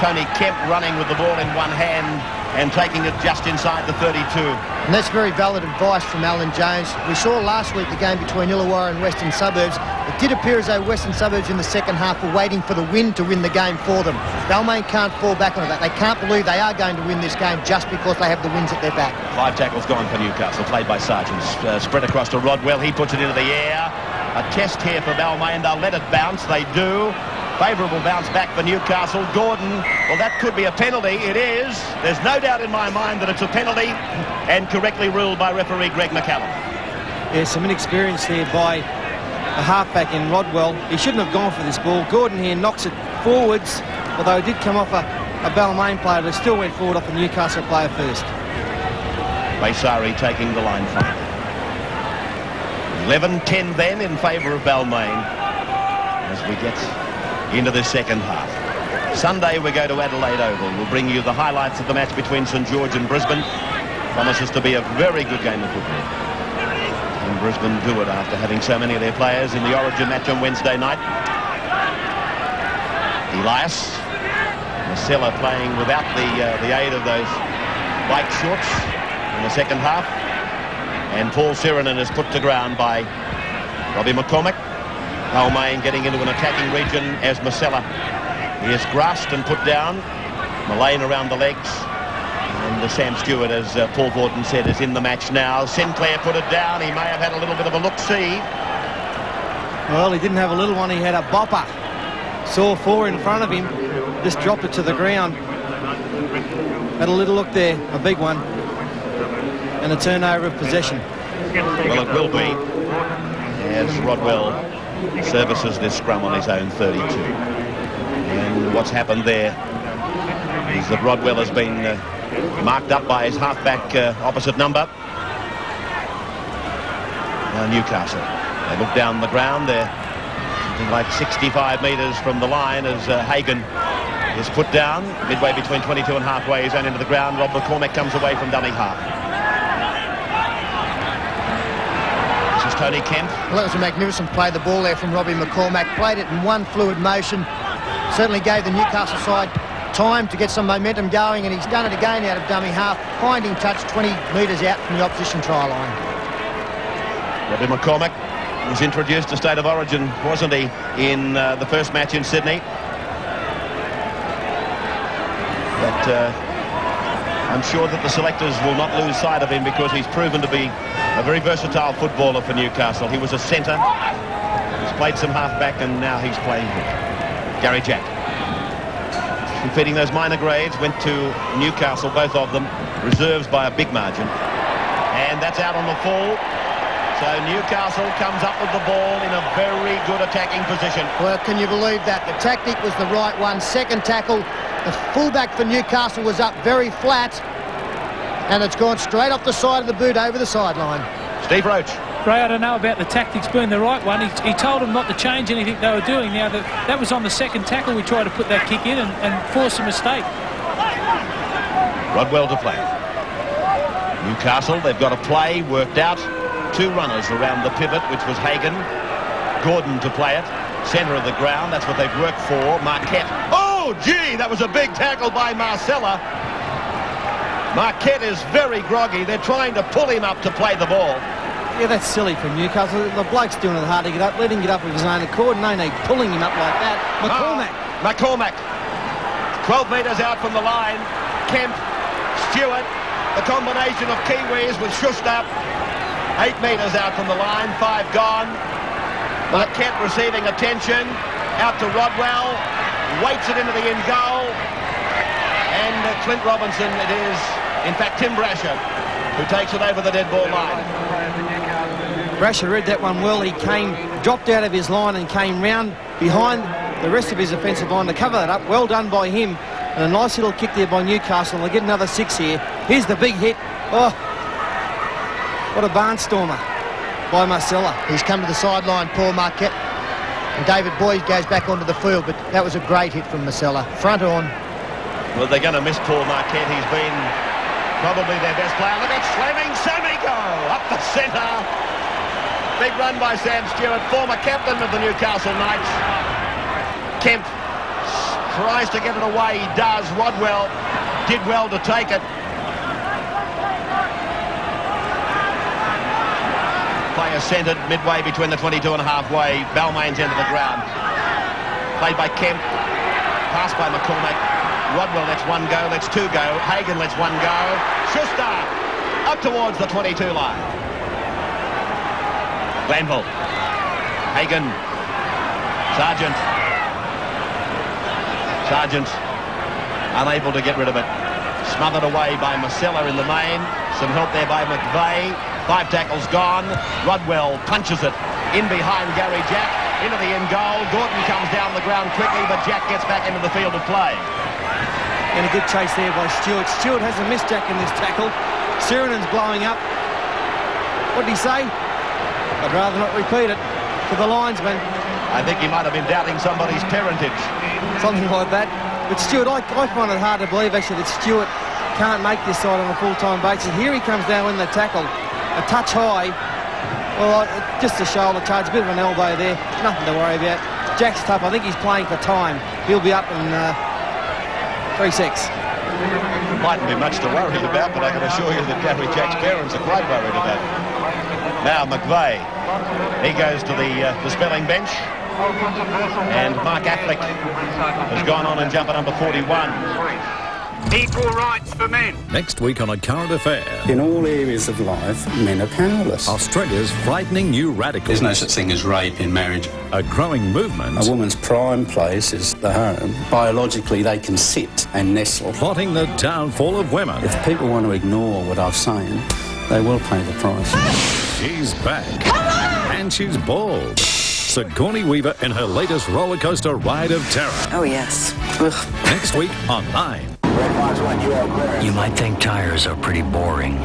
S1: Tony Kemp running with the ball in one hand and taking it just inside the 32.
S4: And that's very valid advice from Alan Jones. We saw last week the game between Illawarra and Western Suburbs. It did appear as though Western Suburbs in the second half were waiting for the wind to win the game for them. Balmain can't fall back on that. They can't believe they are going to win this game just because they have the winds at their back. 5
S1: tackles gone for Newcastle, played by Sargent. Spread across to Rodwell. He puts it into the air. A test here for Balmain. They'll let it bounce. They do. Favourable bounce back for Newcastle. Gordon, well, that could be a penalty. It is. There's no doubt in my mind that it's a penalty, and correctly ruled by referee Greg McCallum.
S2: Yeah, some inexperience there by a halfback in Rodwell. He shouldn't have gone for this ball. Gordon here knocks it forwards, although it did come off a Balmain player, but it still went forward off a Newcastle player first.
S1: Baysari taking the line final. 11-10 then in favour of Balmain as we get into the second half. Sunday we go to Adelaide Oval. We'll bring you the highlights of the match between St George and Brisbane. Promises to be a very good game of football. And Brisbane do it after having so many of their players in the Origin match on Wednesday night. Elias, Marcella playing without the aid of those white shorts in the second half. And Paul Sirenen is put to ground by Robbie McCormack. Balmain getting into an attacking region as Marcella is grasped and put down. Mullane around the legs. And Sam Stewart, as Paul Gordon said, is in the match now. Sinclair put it down. He may have had a little bit of a look-see.
S2: Well, he didn't have a little one. He had a bopper. Saw 4 in front of him. Just dropped it to the ground. Had a little look there. A big one. And a turnover of possession.
S1: Well, it will be, as Rodwell services this scrum on his own 32. And what's happened there is that Rodwell has been marked up by his halfback opposite number. Now Newcastle, they look down the ground. They're something like 65 metres from the line as Hagan is put down midway between 22 and halfway. He's on into the ground. Rob McCormack comes away from dummy half. This is Tony Kemp.
S4: Well, that was a magnificent play, the ball there from Robbie McCormack. Played it in one fluid motion. Certainly gave the Newcastle side time to get some momentum going, and he's done it again out of dummy half. Finding touch 20 metres out from the opposition try line.
S1: Robbie McCormack was introduced to State of Origin, wasn't he, in the first match in Sydney? But I'm sure that the selectors will not lose sight of him because he's proven to be a very versatile footballer for Newcastle. He was a centre, he's played some halfback, and now he's playing hook. Gary Jack, defeating those minor grades, went to Newcastle, both of them, reserves by a big margin. And that's out on the full. So Newcastle comes up with the ball in a very good attacking position.
S4: Well, can you believe that? The tactic was the right one. Second tackle, the fullback for Newcastle was up very flat, and it's gone straight off the side of the boot over the sideline.
S1: Steve Roach.
S3: Ray, I don't know about the tactics being the right one. He told them not to change anything they were doing. Now, that was on the second tackle. We tried to put that kick in and force a mistake.
S1: Rodwell to play. Newcastle, they've got a play worked out. 2 runners around the pivot, which was Hagan. Gordon to play it. Centre of the ground, that's what they've worked for. Marquette. Oh, gee, that was a big tackle by Marcella. Marquette is very groggy. They're trying to pull him up to play the ball.
S2: Yeah, that's silly from Newcastle. The bloke's doing it hard to get up. Let him get up of his own accord. No need pulling him up like that. McCormack.
S1: McCormack. 12 metres out from the line. Kemp, Stewart, the combination of Kiwis with Schuster. 8 metres out from the line, 5 gone. Marquette receiving attention. Out to Rodwell. Waits it into the in goal. And Clint Robinson, it is, in fact, Tim Brasher, who takes it over the dead ball line.
S2: Brasher read that one well. He dropped out of his line and came round behind the rest of his offensive line to cover that up. Well done by him. And a nice little kick there by Newcastle. They'll get another 6 here. Here's the big hit. Oh, what a barnstormer by Marcella.
S4: He's come to the sideline, Paul Marquette. And David Boyd goes back onto the field, but that was a great hit from Marcella. Front on.
S1: Well, they're going to miss Paul Marquette. He's been probably their best player. Look at Fleming, Samigo up the centre. Big run by Sam Stewart, former captain of the Newcastle Knights. Kemp tries to get it away. He does. Rodwell did well to take it. Player centred midway between the 22 and halfway. Balmain's end of the ground. Played by Kemp. Passed by McCormack. Rodwell lets one go. Lets two go. Hagan lets one go. Schuster up towards the 22 line. Glanville. Hagan. Sargent. Sargent unable to get rid of it. Smothered away by Marcella in the main. Some help there by McVeigh. 5 tackles gone. Rodwell punches it in behind Gary Jack. Into the end goal. Gordon comes down the ground quickly, but Jack gets back into the field of play.
S2: And a good chase there by Stewart. Stewart hasn't missed Jack in this tackle. Sirenen's blowing up. What did he say? I'd rather not repeat it to the linesman.
S1: I think he might have been doubting somebody's parentage.
S2: Something like that. But Stewart, I find it hard to believe actually that Stewart can't make this side on a full-time basis. Here he comes down in the tackle. A touch high. Well, just a shoulder charge, a bit of an elbow there. Nothing to worry about. Jack's tough. I think he's playing for time. He'll be up in 3 secs.
S1: Mightn't be much to worry about, but I can assure you that Gary Jack's parents are quite worried about it. Now McVeigh. He goes to the spelling bench. And Mark Affleck has gone on and jumped at number 41.
S13: Equal rights for men.
S5: Next week on A Current Affair.
S14: In all areas of life, men are powerless.
S5: Australia's frightening new radicals.
S14: There's no such thing as rape in marriage.
S5: A growing movement.
S14: A woman's prime place is the home. Biologically, they can sit and nestle.
S5: Plotting the downfall of women.
S14: If people want to ignore what I'm saying, they will pay the price.
S5: She's back. Come on! And she's bald. Sigourney Weaver in her latest roller coaster ride of terror.
S15: Oh, yes. Ugh.
S5: Next week on 9.
S10: You might think tires are pretty boring,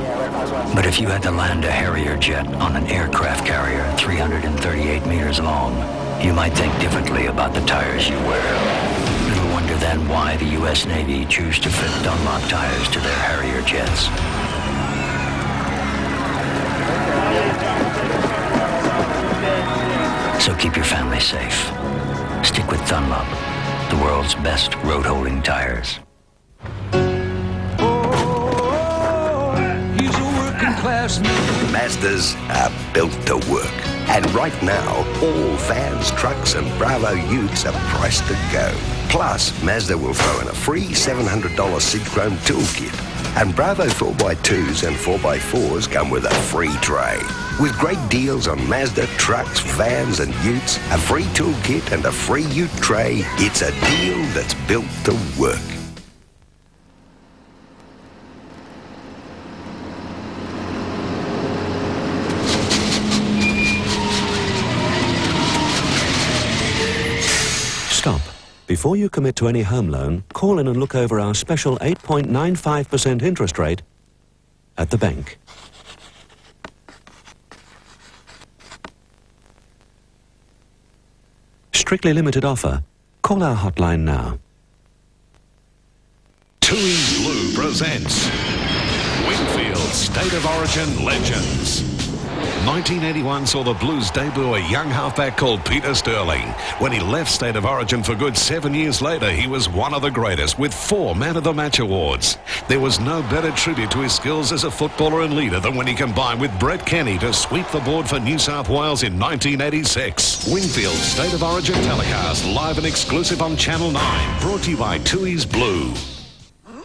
S10: but if you had to land a Harrier jet on an aircraft carrier 338 meters long, you might think differently about the tires you wear. Little wonder then why the U.S. Navy choose to fit Dunlop tires to their Harrier jets. So keep your family safe. Stick with Dunlop, the world's best road-holding tires.
S16: Mazdas are built to work. And right now, all vans, trucks and Bravo Utes are priced to go. Plus, Mazda will throw in a free $700 Chrome toolkit. And Bravo 4x2s and 4x4s come with a free tray. With great deals on Mazda trucks, vans and Utes, a free toolkit and a free Ute tray, it's a deal that's built to work.
S17: Stop. Before you commit to any home loan, call in and look over our special 8.95% interest rate at the bank. Strictly limited offer. Call our hotline now.
S5: Tooheys Blue presents Winfield State of Origin Legends. 1981 saw the Blues debut a young halfback called Peter Sterling. When he left State of Origin for good 7 years later, he was one of the greatest with 4 Man of the Match awards. There was no better tribute to his skills as a footballer and leader than when he combined with Brett Kenny to sweep the board for New South Wales in 1986. Winfield State of Origin telecast live and exclusive on Channel 9. Brought to you by Tooheys Blue.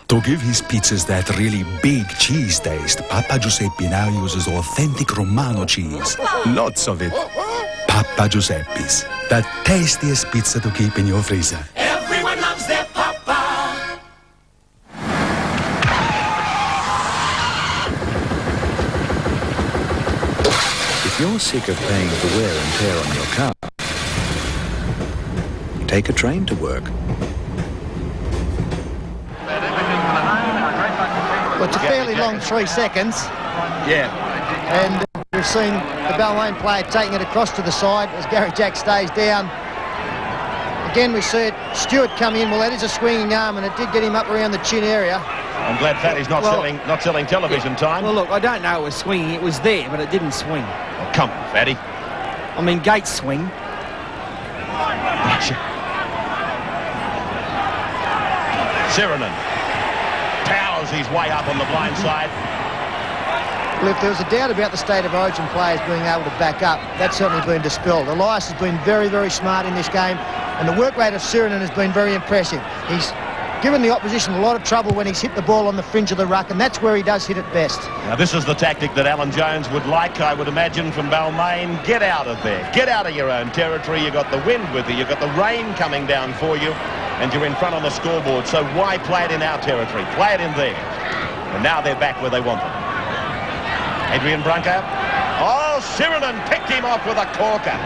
S18: To give his pizzas that really big cheese taste, Papa Giuseppe now uses authentic Romano cheese. Lots of it. Papa Giuseppe's, the tastiest pizza to keep in your freezer.
S19: Everyone loves their Papa.
S20: If you're sick of paying for wear and tear on your car, take a train to work.
S4: Well, it's a fairly long 3 seconds.
S1: Yeah.
S4: And we've seen the Balmain player taking it across to the side as Gary Jack stays down. Again, we see it. Stewart come in. Well, that is a swinging arm, and it did get him up around the chin area.
S1: I'm glad Fatty's not selling television time.
S2: Well, look, I don't know it was swinging. It was there, but it didn't swing.
S1: Oh, come on, Fatty.
S2: I mean, gates swing.
S1: Sirenen powers his way up on the blind side.
S4: Well, if there was a doubt about the State of Origin players being able to back up, that's certainly been dispelled. Elias has been very, very smart in this game, and the work rate of Sirenen has been very impressive. He's given the opposition a lot of trouble when he's hit the ball on the fringe of the ruck, and that's where he does hit it best.
S1: Now, this is the tactic that Alan Jones would like, I would imagine, from Balmain. Get out of there. Get out of your own territory. You've got the wind with you. You've got the rain coming down for you, and you're in front on the scoreboard. So why play it in our territory? Play it in there. And now they're back where they want them. Adrian Brunker. Oh, Sirenen picked him off with a corker.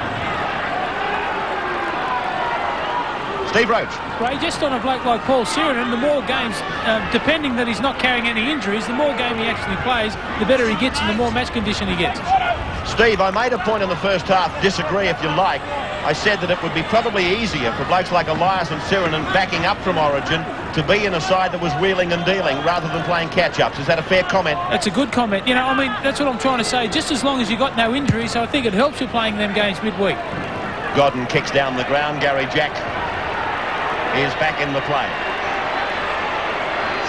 S1: Steve Roach.
S3: Ray, just on a bloke like Paul Sirenen, the more games, depending that he's not carrying any injuries, the more game he actually plays, the better he gets and the more match condition he gets.
S1: Steve, I made a point in the first half, disagree if you like. I said that it would be probably easier for blokes like Elias and Sirenen backing up from Origin to be in a side that was wheeling and dealing rather than playing catch-ups. Is that a fair comment?
S3: That's a good comment. You know, I mean, that's what I'm trying to say. Just as long as you got no injuries, I think it helps you playing them games midweek.
S1: Godden kicks down the ground. Gary Jack is back in the play.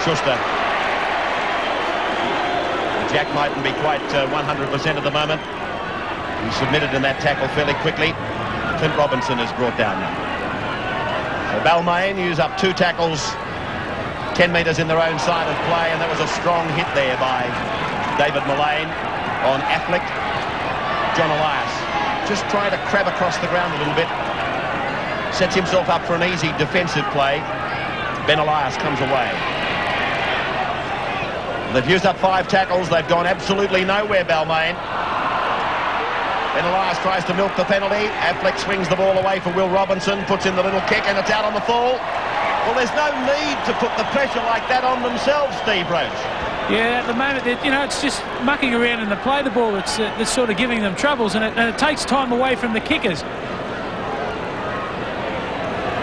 S1: Schuster. Jack mightn't be quite 100% at the moment. He submitted in that tackle fairly quickly. Clint Robinson is brought down now. So Balmain use up 2 tackles, 10 metres in their own side of play, and that was a strong hit there by David Mullane on Affleck. John Elias just trying to crab across the ground a little bit. Sets himself up for an easy defensive play. Ben Elias comes away. They've used up 5 tackles. They've gone absolutely nowhere, Balmain. Ben Elias tries to milk the penalty. Affleck swings the ball away for Will Robinson, puts in the little kick, and it's out on the full. Well, there's no need to put the pressure like that on themselves, Steve Roach.
S3: Yeah, at the moment, you know, it's just mucking around in the play the ball that's sort of giving them troubles, and it takes time away from the kickers.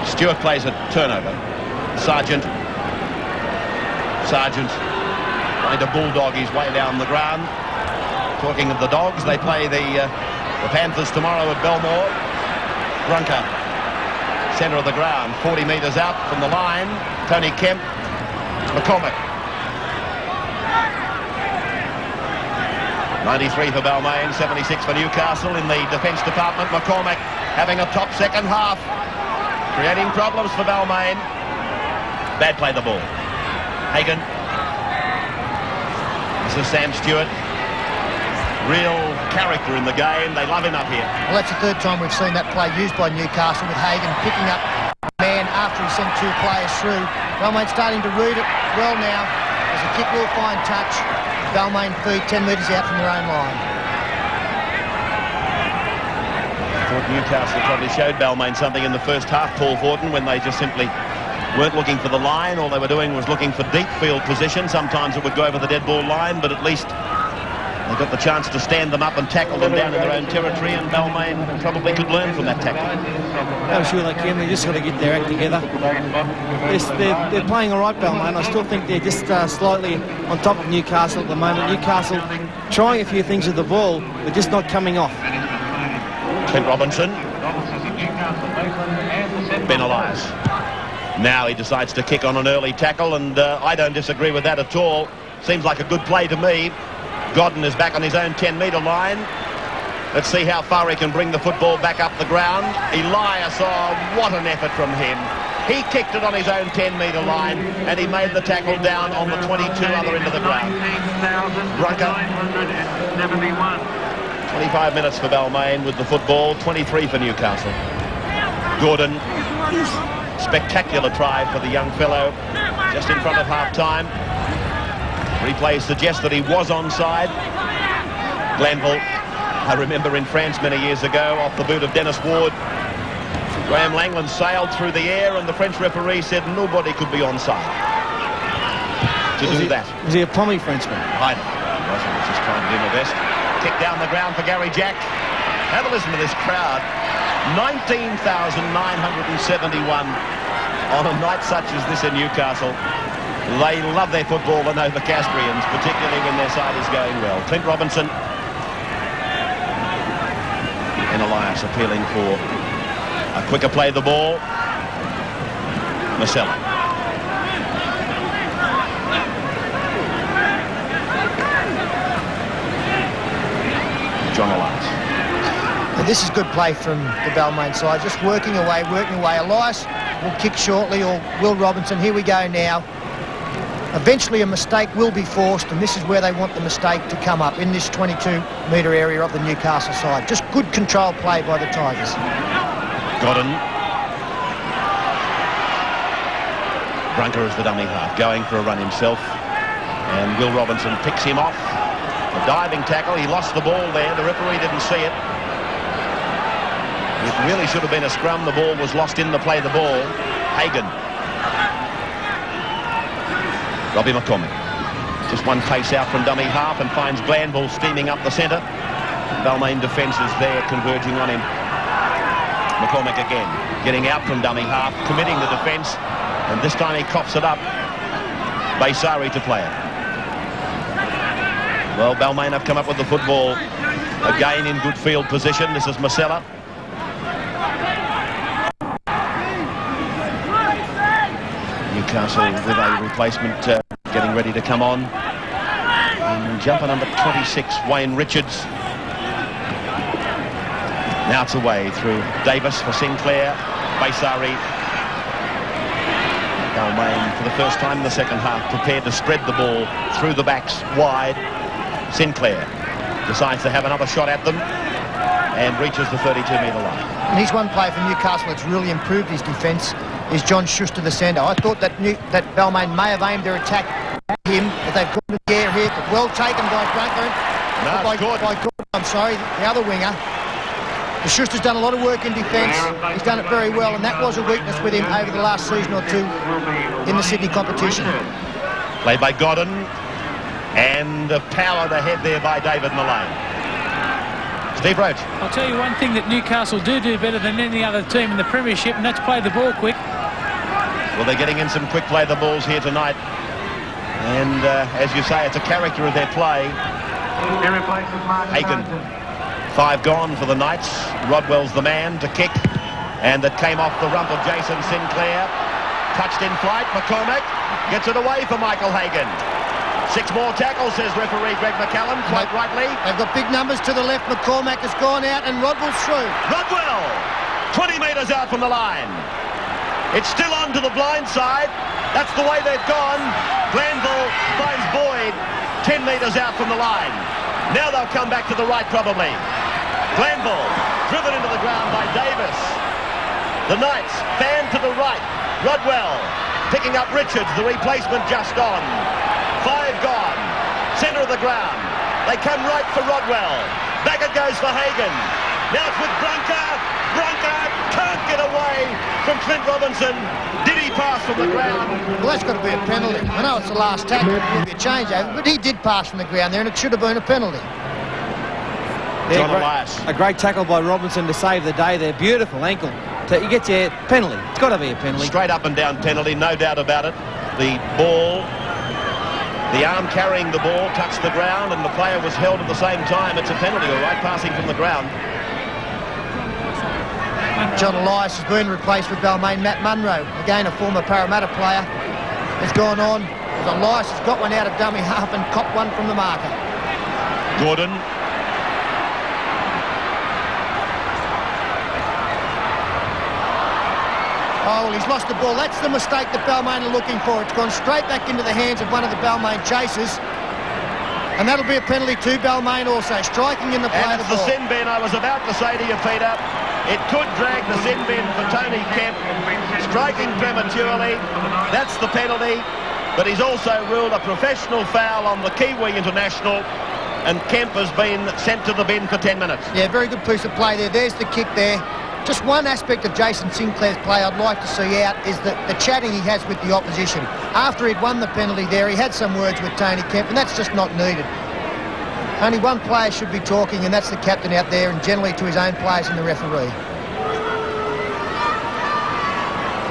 S1: Stewart plays a turnover. Sargent trying to bulldog his way down the ground. Talking of the dogs, they play the Panthers tomorrow at Belmore. Brunker, centre of the ground, 40 metres out from the line. Tony Kemp, McCormick. 93 for Balmain, 76 for Newcastle. In the defence department, McCormick having a top second half, creating problems for Balmain. Bad play the ball. Hagan. This is Sam Stewart. Real character in the game. They love him up here.
S4: Well, that's the 3rd time we've seen that play used by Newcastle, with Hagan picking up a man after he sent 2 players through. Balmain starting to read it well now. As the kick will find touch. Balmain feed 10 metres out from their own line.
S1: I thought Newcastle probably showed Balmain something in the first half, Paul Horton, when they just simply weren't looking for the line. All they were doing was looking for deep field position. Sometimes it would go over the dead ball line, but at least they got the chance to stand them up and tackle them down in their own territory, and Balmain probably could learn from that tackle.
S2: I'm sure they can. They just got to get their act together. They're playing all right, Balmain. I still think they're just slightly on top of Newcastle at the moment. Newcastle trying a few things with the ball, but just not coming off.
S1: Clint Robinson. Ben Elias. Now he decides to kick on an early tackle, and I don't disagree with that at all. Seems like a good play to me. Godden is back on his own 10-metre line. Let's see how far he can bring the football back up the ground. Elias, oh, what an effort from him. He kicked it on his own 10-metre line, and he made the tackle down on the 22 other end of the ground. Brunker. 25 minutes for Balmain with the football, 23 for Newcastle. Gordon. Spectacular try for the young fellow, just in front of half-time. Replay suggests that he was onside. Glanville, I remember in France many years ago, off the boot of Dennis Ward. Graham Langland sailed through the air, and the French referee said nobody could be onside to do that.
S2: Was he a pommy Frenchman?
S1: I don't know. He wasn't. He was just trying to do my best. Kick down the ground for Gary Jack. Have a listen to this crowd. 19,971 on a night such as this in Newcastle. They love their football, the Novocastrians, particularly when their side is going well. Clint Robinson. And Elias appealing for a quicker play of the ball. Marcella. John Elias.
S4: Now, this is good play from the Balmain side, just working away, working away. Elias will kick shortly, or Will Robinson. Here we go now. Eventually a mistake will be forced, and this is where they want the mistake to come up, in this 22-metre area of the Newcastle side. Just good control play by the Tigers.
S1: Godden. Brunker is the dummy half, going for a run himself. And Will Robinson picks him off. A diving tackle. He lost the ball there. The referee didn't see it. It really should have been a scrum. The ball was lost in the play. The ball. Hagan. Robbie McCormick. Just one pace out from dummy half and finds Glanville steaming up the centre. Balmain defence is there converging on him. McCormick again. Getting out from dummy half. Committing the defence. And this time he coughs it up. Baysari to play it. Well, Balmain have come up with the football again in good field position. This is Marcella. Newcastle with a replacement getting ready to come on. And jumper number 26, Wayne Richards. Now it's away through Davis for Sinclair. Baysari. Balmain for the first time in the second half prepared to spread the ball through the backs wide. Sinclair decides to have another shot at them and reaches the 32-metre line.
S4: And he's one player for Newcastle that's really improved his defence, is John Schuster, the centre. I thought that Balmain may have aimed their attack at him, but they've gone to the air here. But well taken by Brunker.
S1: No,
S4: by Gordon, I'm sorry, the other winger. The Schuster's done a lot of work in defence. He's done it very well, and that was a weakness with him over the last season or two in the Sydney competition.
S1: Played by Godden, and a power to head there by David Mullane. Steve Roach.
S3: I'll tell you one thing that Newcastle do better than any other team in the Premiership, and that's play the ball quick.
S1: Well, they're getting in some quick play the balls here tonight. And as you say, it's a character of their play. Hagan. 5 gone for the Knights. Rodwell's the man to kick. And it came off the rump of Jason Sinclair. Touched in flight. McCormick gets it away for Michael Hagan. 6 more tackles, says referee Greg McCallum, quite rightly.
S4: They've got big numbers to the left. McCormack has gone out and Rodwell's through.
S1: Rodwell, 20 metres out from the line. It's still on to the blind side. That's the way they've gone. Glanville finds Boyd 10 metres out from the line. Now they'll come back to the right probably. Glanville driven into the ground by Davis. The Knights fan to the right. Rodwell picking up Richards, the replacement just on. 5 gone. Centre of the ground. They come right for Rodwell. Back it goes for Hagan. Now it's with Brunker. Brunker can't get away from Clint Robinson. Did he pass from the ground?
S4: Well, that's got to be a penalty. I know it's the last tackle. It will be a changeover, but he did pass from the ground there, and it should have been a penalty.
S1: John Elias.
S2: A great tackle by Robinson to save the day there. Beautiful ankle. He gets a penalty. It's got to be a penalty.
S1: Straight up and down penalty, no doubt about it. The ball, the arm carrying the ball touched the ground and the player was held at the same time. It's a penalty, all right, passing from the ground.
S4: John Elias has been replaced with Balmain. Matt Munro, again a former Parramatta player, has gone on. Elias has got one out of dummy half and copped one from the marker.
S1: Gordon.
S4: Oh, well, he's lost the ball. That's the mistake that Balmain are looking for. It's gone straight back into the hands of one of the Balmain chasers. And that'll be a penalty to Balmain also, striking in the play
S1: and
S4: of
S1: the
S4: ball.
S1: sin bin, I was about to say to you, Peter. It could drag the sin bin for Tony Kemp. Striking prematurely, that's the penalty. But he's also ruled a professional foul on the Kiwi international. And Kemp has been sent to the bin for 10 minutes.
S4: Yeah, very good piece of play there. There's the kick there. Just one aspect of Jason Sinclair's play I'd like to see out is the chatting he has with the opposition. After he'd won the penalty there, he had some words with Tony Kemp, and that's just not needed. Only one player should be talking, and that's the captain out there, and generally to his own players and the referee.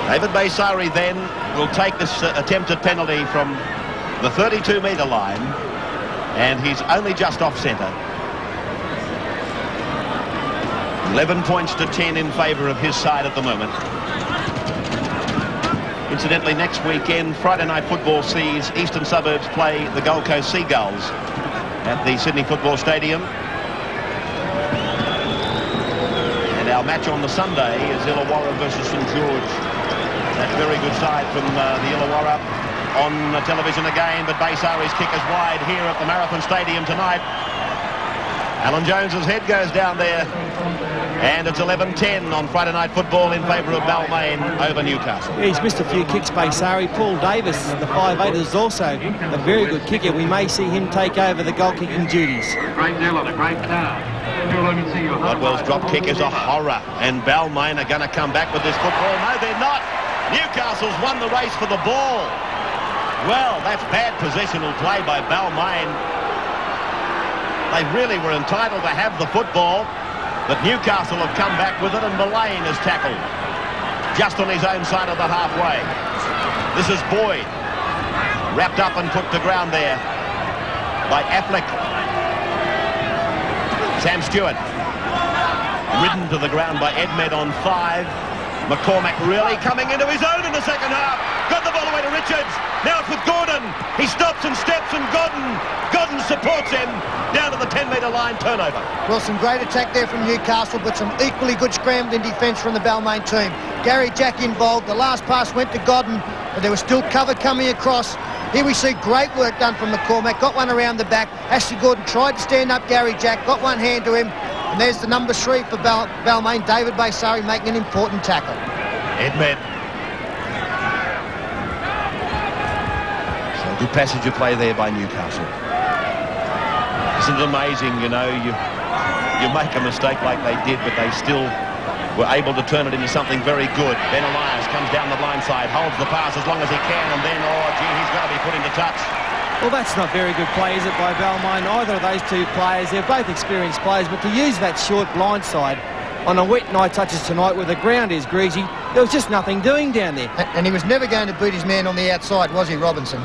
S1: David Baysari then will take this attempted penalty from the 32-metre line, and he's only just off centre. 11 points to 10 in favour of his side at the moment. Incidentally, next weekend, Friday Night Football sees Eastern Suburbs play the Gold Coast Seagulls at the Sydney Football Stadium. Our match on the Sunday is Illawarra versus St George. That very good side from the Illawarra on television again, but Baysari's kick is wide here at the Marathon Stadium tonight. Alan Jones's head goes down there, and it's 11-10 on Friday Night Football in favour of Balmain over Newcastle.
S2: Yeah, he's missed a few kicks, Baysari. Paul Davis, the 5'8", is also a very good kicker. We may see him take over the goal-kicking duties.
S13: Great deal on a great car.
S1: Rodwell's drop kick is a horror, and Balmain are going to come back with this football. No, they're not. Newcastle's won the race for the ball. Well, that's bad positional play by Balmain. They really were entitled to have the football, but Newcastle have come back with it, and Balmain is tackled just on his own side of the halfway. This is Boyd, wrapped up and put to ground there by Affleck. Sam Stewart, ridden to the ground by Edmed on 5. McCormack really coming into his own in the second half. Got the ball away to Richards. Now it's with Gordon. He stops and steps, and Godden supports him down to the 10-metre line. Turnover.
S4: Well, some great attack there from Newcastle, but some equally good scrambling defence from the Balmain team. Gary Jack involved. The last pass went to Godden, but there was still cover coming across. Here we see great work done from McCormack. Got one around the back. Ashley Gordon tried to stand up Gary Jack. Got one hand to him. And there's the number 3 for Balmain, David Baysari, making an important tackle.
S1: Edmed. So good passage of play there by Newcastle. Isn't it amazing, you know, you make a mistake like they did, but they still were able to turn it into something very good. Ben Elias comes down the blind side, holds the pass as long as he can, and then, oh, gee, he's got to be put into touch.
S2: Well, that's not very good play, is it, by Balmain? Either of those two players, they're both experienced players, but to use that short blind side on a wet night such as tonight where the ground is greasy, there was just nothing doing down there.
S4: And he was never going to beat his man on the outside, was he, Robinson?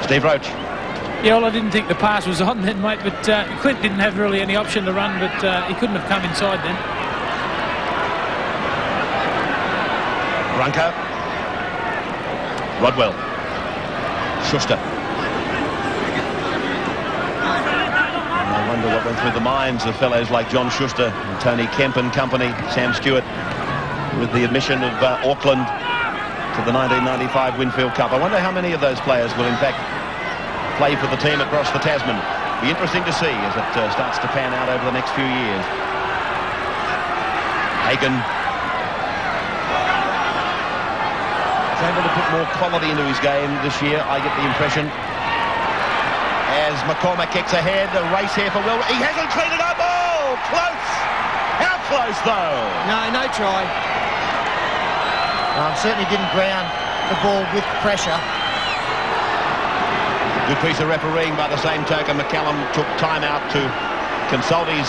S1: Steve Roach.
S3: Yeah, well, I didn't think the pass was on then, mate, but Clint didn't have really any option to run, but he couldn't have come inside then.
S1: Brunko. Rodwell. Schuster. I wonder what went through the minds of fellows like John Schuster and Tony Kemp and company, Sam Stewart, with the admission of Auckland to the 1995 Winfield Cup. I wonder how many of those players will in fact play for the team across the Tasman. Be interesting to see as it starts to pan out over the next few years. Hagen is able to put more quality into his game this year, I get the impression. As McCormack kicks ahead, a race here for Will. He hasn't cleaned it up. Oh, close. How close, though?
S2: No try.
S4: Certainly didn't ground the ball with pressure.
S1: Good piece of refereeing by the same token. McCallum took time out to consult his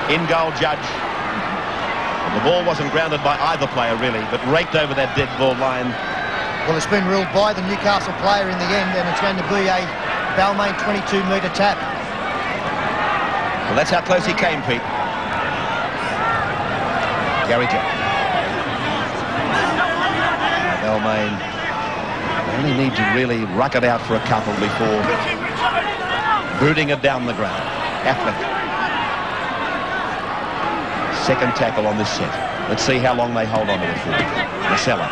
S1: in-goal judge. And the ball wasn't grounded by either player, really, but raked over that dead ball line.
S4: Well, it's been ruled by the Newcastle player in the end, and it's going to be a Balmain 22-metre tap.
S1: Well, that's how close he came, Pete. Gary Jack. Balmain only need to really ruck it out for a couple before booting it down the ground. Affleck. Second tackle on this set. Let's see how long they hold on to it for. Marcella.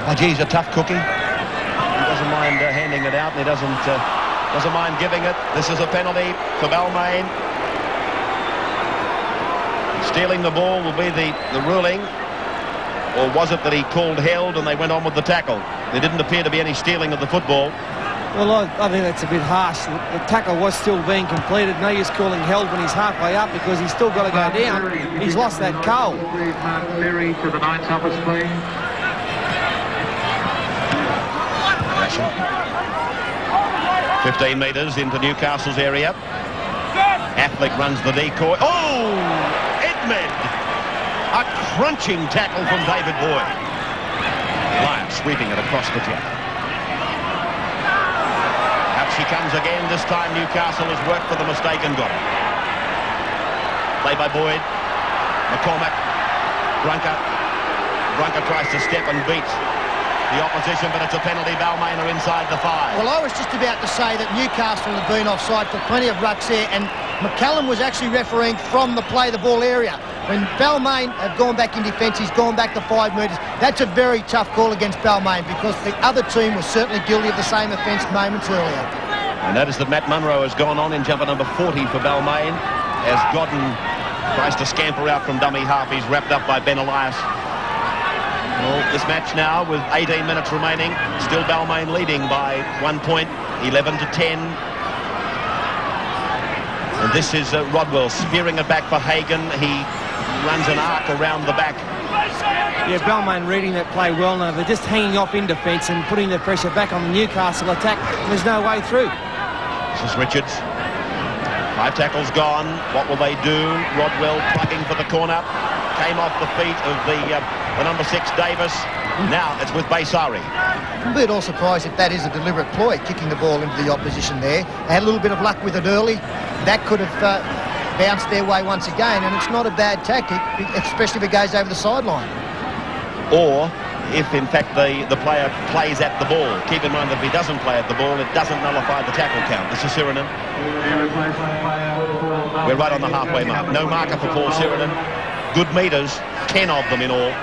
S1: Oh, gee, he's a tough cookie. He doesn't mind handing it out, and he doesn't mind giving it. This is a penalty for Balmain. Stealing the ball will be the ruling. Or was it that he called held and they went on with the tackle? There didn't appear to be any stealing of the football.
S2: Well, I think that's a bit harsh. The tackle was still being completed. No use calling held when he's halfway up because he's still got to go down. He's lost that goal.
S13: Berry to the 9th umpers, please.
S1: 15 metres into Newcastle's area. Affleck runs the decoy. Oh! Edmed! A crunching tackle from David Boyd. Lyons sweeping it across the jet. Out she comes again. This time Newcastle has worked for the mistake and got it. Play by Boyd. McCormack. Brunker tries to step and beat the opposition, but it's a penalty. Balmain are inside the 5.
S4: Well, I was just about to say that Newcastle have been offside for plenty of rucks there, and McCallum was actually refereeing from the play the ball area. When Balmain have gone back in defence, he's gone back to 5 metres. That's a very tough call against Balmain because the other team was certainly guilty of the same offence moments earlier.
S1: I notice that Matt Munro has gone on in jumper number 40 for Balmain as Godden tries to scamper out from dummy half. He's wrapped up by Ben Elias. Well, this match now with 18 minutes remaining, still Balmain leading by 1 point, 11 to 10. And this is Rodwell spearing it back for Hagan. He runs an arc around the back.
S2: Yeah, Balmain reading that play well now. They're just hanging off in defence and putting the pressure back on the Newcastle attack. And there's no way through.
S1: This is Richards. 5 tackles gone. What will they do? Rodwell plugging for the corner. Came off the feet of the number 6, Davis. Now it's with Baysari.
S4: I'm a bit all surprised if that is a deliberate ploy, kicking the ball into the opposition there. They had a little bit of luck with it early. That could have bounced their way once again, and it's not a bad tactic, especially if it goes over the sideline.
S1: Or if, in fact, the player plays at the ball. Keep in mind that if he doesn't play at the ball, it doesn't nullify the tackle count. This is Sirinen. We're right on the halfway mark. No marker for Paul Sirinen. Good metres, 10 of them in all.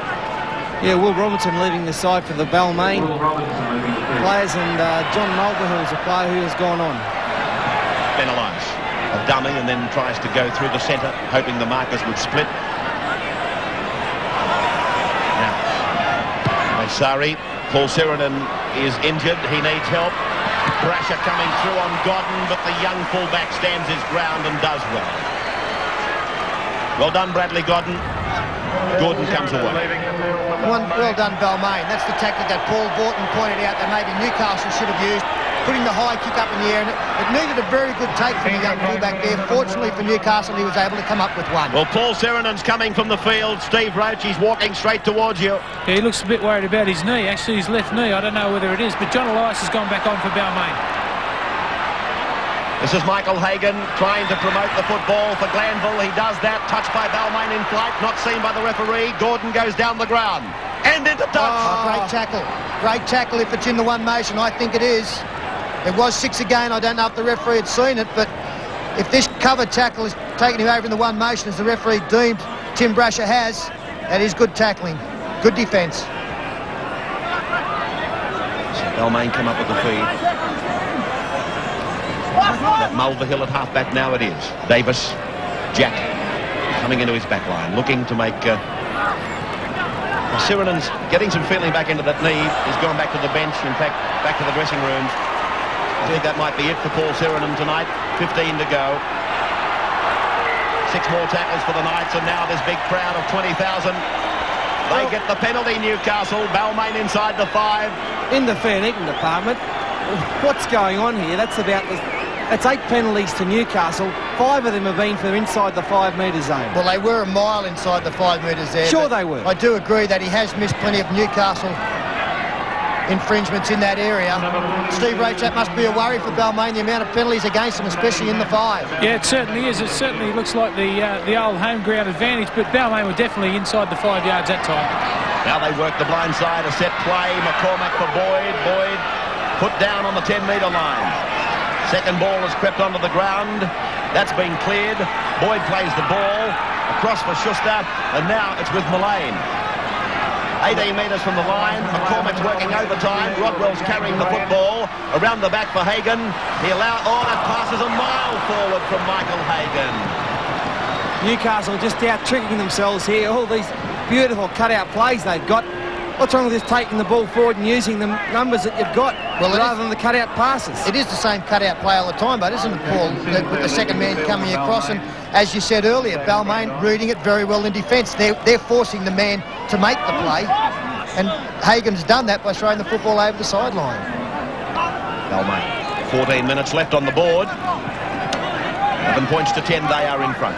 S2: Yeah, Will Robinson leading the side for the Balmain players, and John Mulvihill's a player who has gone on.
S1: Ben Elias, a dummy, and then tries to go through the centre, hoping the markers would split. Now, Baysari, Paul Sirinen is injured. He needs help. Brasher coming through on Godden, but the young fullback stands his ground and does well. Well done, Bradley Godden. Gordon comes away.
S4: Well done, Balmain. That's the tactic that Paul Borton pointed out that maybe Newcastle should have used, putting the high kick up in the air. And it needed a very good take from the young fullback there. Fortunately for Newcastle, he was able to come up with one.
S1: Well, Paul Sirenen's coming from the field. Steve Roach, he's walking straight towards you.
S3: Yeah, he looks a bit worried about his knee, actually his left knee. I don't know whether it is, but John Elias has gone back on for Balmain.
S1: This is Michael Hagan trying to promote the football for Glanville. He does that. Touched by Balmain in flight. Not seen by the referee. Gordon goes down the ground. And into touch.
S4: Oh, great tackle. Great tackle if it's in the one motion. I think it is. It was 6 again. I don't know if the referee had seen it, but if this cover tackle is taking him over in the one motion, as the referee deemed Tim Brasher has, that is good tackling. Good defence.
S1: So Balmain come up with the feed. That Mulvihill at half-back now it is. Davis, Jack, coming into his back line, looking to make... Sirenen's getting some feeling back into that knee. He's gone back to the bench, in fact, back to the dressing rooms. I think that might be it for Paul Sirenen tonight. 15 to go. 6 more tackles for the Knights, and now this big crowd of 20,000. They get the penalty, Newcastle. Balmain inside the 5.
S2: In the fair and eating department, what's going on here? That's 8 penalties to Newcastle. 5 of them have been for inside the 5 metre zone.
S4: Well, they were a mile inside the 5 metres there.
S2: Sure they were.
S4: I do agree that he has missed plenty of Newcastle infringements in that area. Steve Roach, that must be a worry for Balmain, the amount of penalties against him, especially in the 5.
S3: Yeah, it certainly is. It certainly looks like the old home ground advantage, but Balmain were definitely inside the 5 yards that time.
S1: Now they work the blind side, a set play. McCormack for Boyd. Boyd put down on the 10-metre line. Second ball has crept onto the ground. That's been cleared. Boyd plays the ball across for Schuster, and now it's with Mullane. 18 metres from the line. McCormack's working overtime. Rodwell's carrying the football around the back for Hagan. That passes a mile forward from Michael Hagan.
S2: Newcastle just out tricking themselves here. All these beautiful cut-out plays they've got. What's wrong with just taking the ball forward and using the numbers that you've got rather than the cut-out passes?
S4: It is the same cut-out play all the time, but isn't it, Paul? With the second man coming across, and as you said earlier, Balmain reading it very well in defence. They're forcing the man to make the play, and Hagan's done that by throwing the football over the sideline.
S1: Balmain, 14 minutes left on the board. 11 points to 10, they are in front.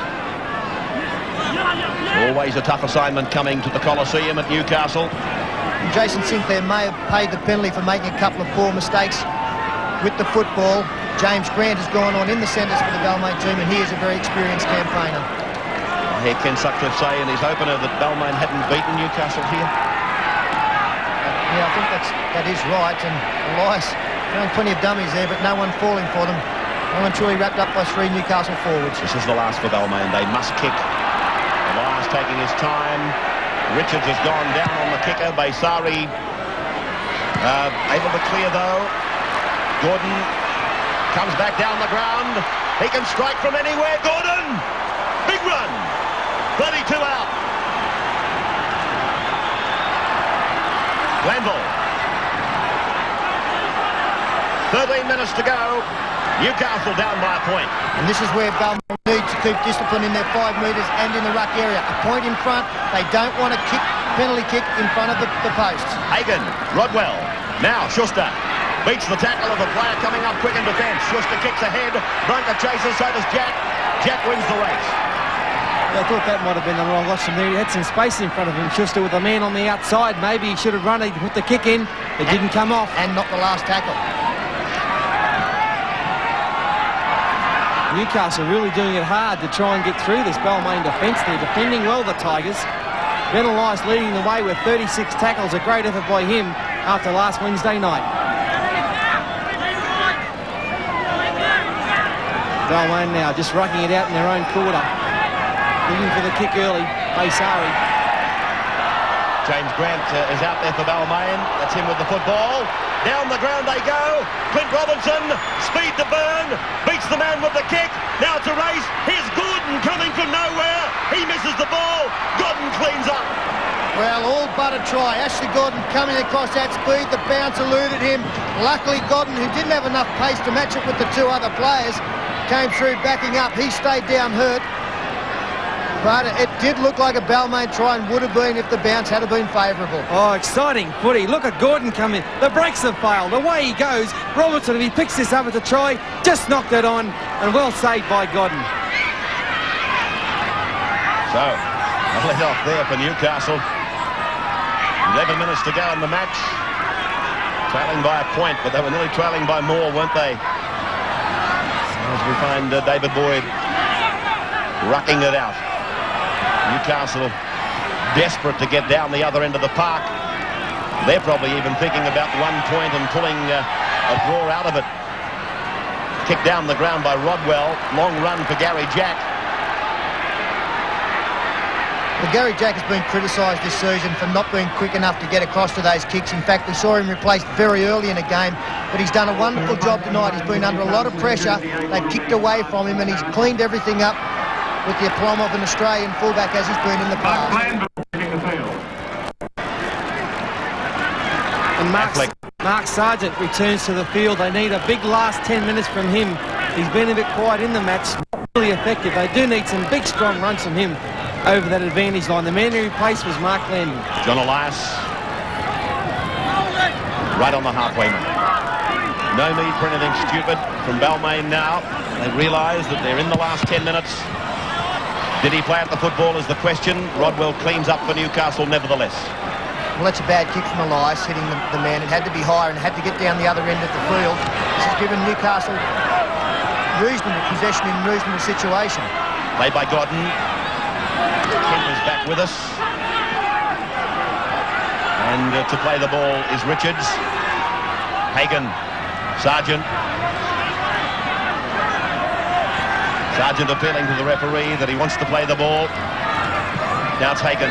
S1: Always a tough assignment coming to the Coliseum at Newcastle.
S4: Jason Sinclair may have paid the penalty for making a couple of poor mistakes with the football. James Grant has gone on in the centres for the Balmain team, and he is a very experienced campaigner.
S1: I hear Ken Sutcliffe say in his opener that Balmain hadn't beaten Newcastle here.
S4: Yeah, I think that is right, and Elias throwing plenty of dummies there, but no one falling for them. momentarily wrapped up by 3 Newcastle forwards.
S1: This is the last for Balmain. They must kick. Elias taking his time. Richards has gone down on the kicker. Baysari able to clear though. Gordon comes back down the ground. He can strike from anywhere. Gordon! Big run! 32 out. Glanville. 13 minutes to go. Newcastle down by a point.
S4: And this is where Balmain needs to keep discipline in their 5 metres and in the ruck area. A point in front. They don't want to penalty kick in front of the posts.
S1: Hagen, Rodwell. Now Schuster beats the tackle of the player coming up quick in defence. Schuster kicks ahead. Bronca chases, so does Jack. Jack wins the race.
S2: I thought that might have been the wrong option there. He had some space in front of him, Schuster, with a man on the outside. Maybe he should have run, he put the kick in. It didn't come off.
S4: And not the last tackle.
S2: Newcastle really doing it hard to try and get through this Balmain defence. They're defending well, the Tigers. Ben Elias leading the way with 36 tackles. A great effort by him after last Wednesday night. Balmain now just rucking it out in their own quarter. Looking for the kick early. Baysari.
S1: James Grant is out there for Balmain. That's him with the football. Down the ground they go. Clint Robinson, speed to burn. Beats the man with the kick. Now it's a race. Here's Gordon coming from nowhere. He misses the ball. Gordon cleans up.
S4: Well, all but a try. Ashley Gordon coming across at speed. The bounce eluded him. Luckily, Gordon, who didn't have enough pace to match it with the 2 other players, came through backing up. He stayed down hurt. But it did look like a Balmain try and would have been if the bounce had been favourable.
S2: Oh, exciting footy. Look at Gordon come in. The brakes have failed. Away he goes. Robertson, if he picks this up at the try, just knocked it on, and well saved by Gordon.
S1: So, a let off there for Newcastle. 11 minutes to go in the match. Trailing by a point, but they were nearly trailing by more, weren't they? As we find David Boyd rucking it out. Newcastle desperate to get down the other end of the park. They're probably even thinking about 1 point and pulling a draw out of it. Kicked down the ground by Rodwell. Long run for Gary Jack.
S4: Well, Gary Jack has been criticised this season for not being quick enough to get across to those kicks. In fact, we saw him replaced very early in a game, but he's done a wonderful job tonight. He's been under a lot of pressure. They've kicked away from him, and he's cleaned everything up with the aplomb of an Australian fullback as he's been in the past.
S2: And Mark Sargent returns to the field. They need a big last 10 minutes from him. He's been a bit quiet in the match, not really effective. They do need some big, strong runs from him over that advantage line. The man who replaced was Mark Landon.
S1: John Elias right on the halfway mark. No need for anything stupid from Balmain now. They realise that they're in the last 10 minutes. Did he play at the football is the question. Rodwell cleans up for Newcastle nevertheless.
S4: Well, that's a bad kick from Elias hitting the man. It had to be higher and had to get down the other end of the field. This has given Newcastle reasonable possession in a reasonable situation.
S1: Played by Godden. Kemp is back with us. And to play the ball is Richards. Hagen. Sargent. Sargent appealing to the referee that he wants to play the ball. Now it's Hagen.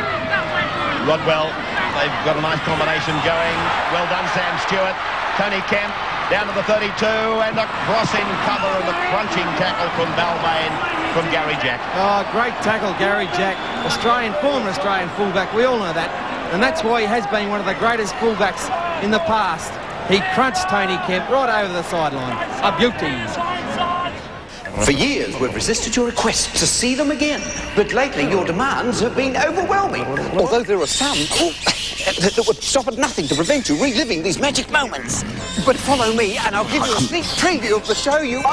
S1: Rodwell. They've got a nice combination going. Well done, Sam Stewart. Tony Kemp down to the 32 and a crossing cover and a crunching tackle from Balmain from Gary Jack.
S2: Oh, great tackle, Gary Jack. Former Australian fullback. We all know that. And that's why he has been one of the greatest fullbacks in the past. He crunched Tony Kemp right over the sideline. A beauty.
S15: For years, we've resisted your request to see them again. But lately, your demands have been overwhelming. Although there are some that would stop at nothing to prevent you reliving these magic moments. But follow me, and I'll give you a sneak preview of the show you...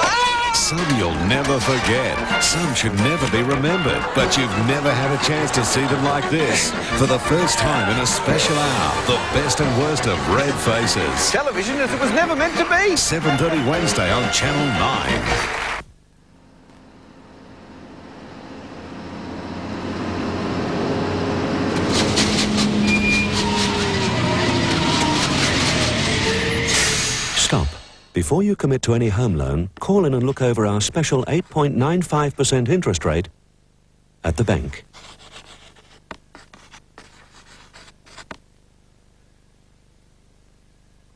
S5: Some you'll never forget. Some should never be remembered. But you've never had a chance to see them like this. For the first time in a special hour, the best and worst of Red Faces.
S15: Television as it was never meant to be.
S5: 7:30 Wednesday on Channel 9.
S17: Stop. Before you commit to any home loan, call in and look over our special 8.95% interest rate at the bank.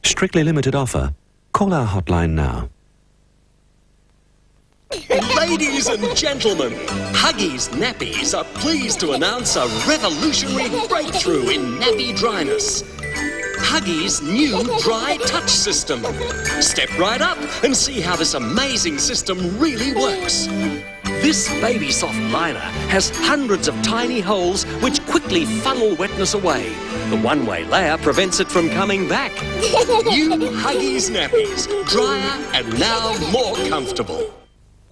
S17: Strictly limited offer. Call our hotline now.
S21: Ladies and gentlemen, Huggies Nappies are pleased to announce a revolutionary breakthrough in nappy dryness. Huggies' new dry touch system. Step right up and see how this amazing system really works. This baby soft liner has hundreds of tiny holes which quickly funnel wetness away. The one-way layer prevents it from coming back. New Huggies Nappies, drier and now more comfortable.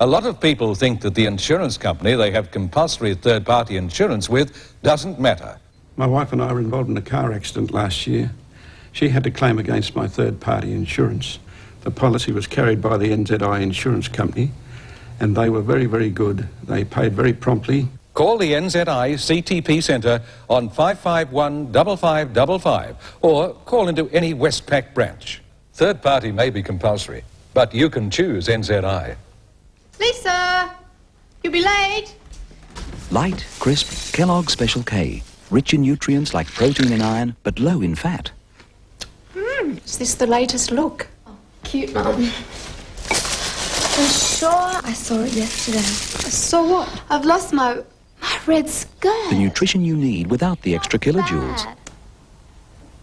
S22: A lot of people think that the insurance company they have compulsory third-party insurance with doesn't matter.
S23: My wife and I were involved in a car accident last year. She had to claim against my third-party insurance. The policy was carried by the NZI insurance company, and they were very, very good. They paid very promptly.
S22: Call the NZI CTP Centre on 551 5555 or call into any Westpac branch. Third party may be compulsory, but you can choose NZI.
S24: Lisa, you'll be late.
S25: Light, crisp, Kellogg's Special K. Rich in nutrients like protein and iron, but low in fat.
S24: Is this the latest look? Oh, cute, Mum. I'm sure I saw it yesterday. I saw what? I've lost my red skirt.
S25: The nutrition you need without the extra kilojoules.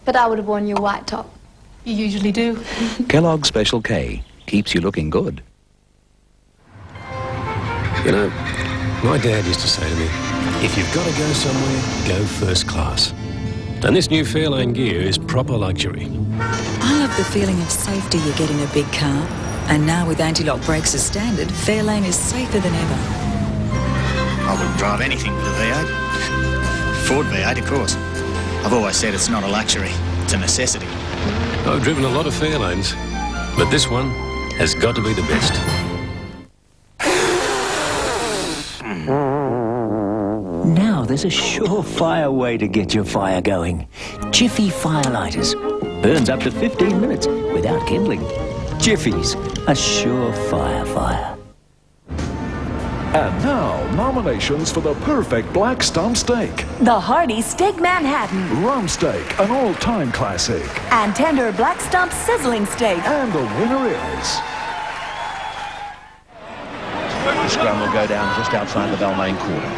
S24: But I would have worn your white top. You usually do.
S25: Kellogg's Special K keeps you looking good.
S26: You know, my dad used to say to me, if you've got to go somewhere, go first class. And this new Fairlane gear is proper luxury.
S27: I love the feeling of safety you get in a big car. And now with anti-lock brakes as standard, Fairlane is safer than ever.
S28: I wouldn't drive anything with a V8. Ford V8, of course. I've always said it's not a luxury, it's a necessity.
S26: I've driven a lot of Fairlanes, but this one has got to be the best.
S29: Now there's a surefire way to get your fire going. Jiffy Firelighters. Burns up to 15 minutes without kindling. Jiffy's, a surefire fire.
S30: And now, nominations for the perfect black stump steak.
S31: The hearty Steak Manhattan.
S30: Rump steak, an all-time classic.
S31: And tender black stump sizzling steak.
S30: And the winner is...
S1: The scrum will go down just outside the Balmain quarter.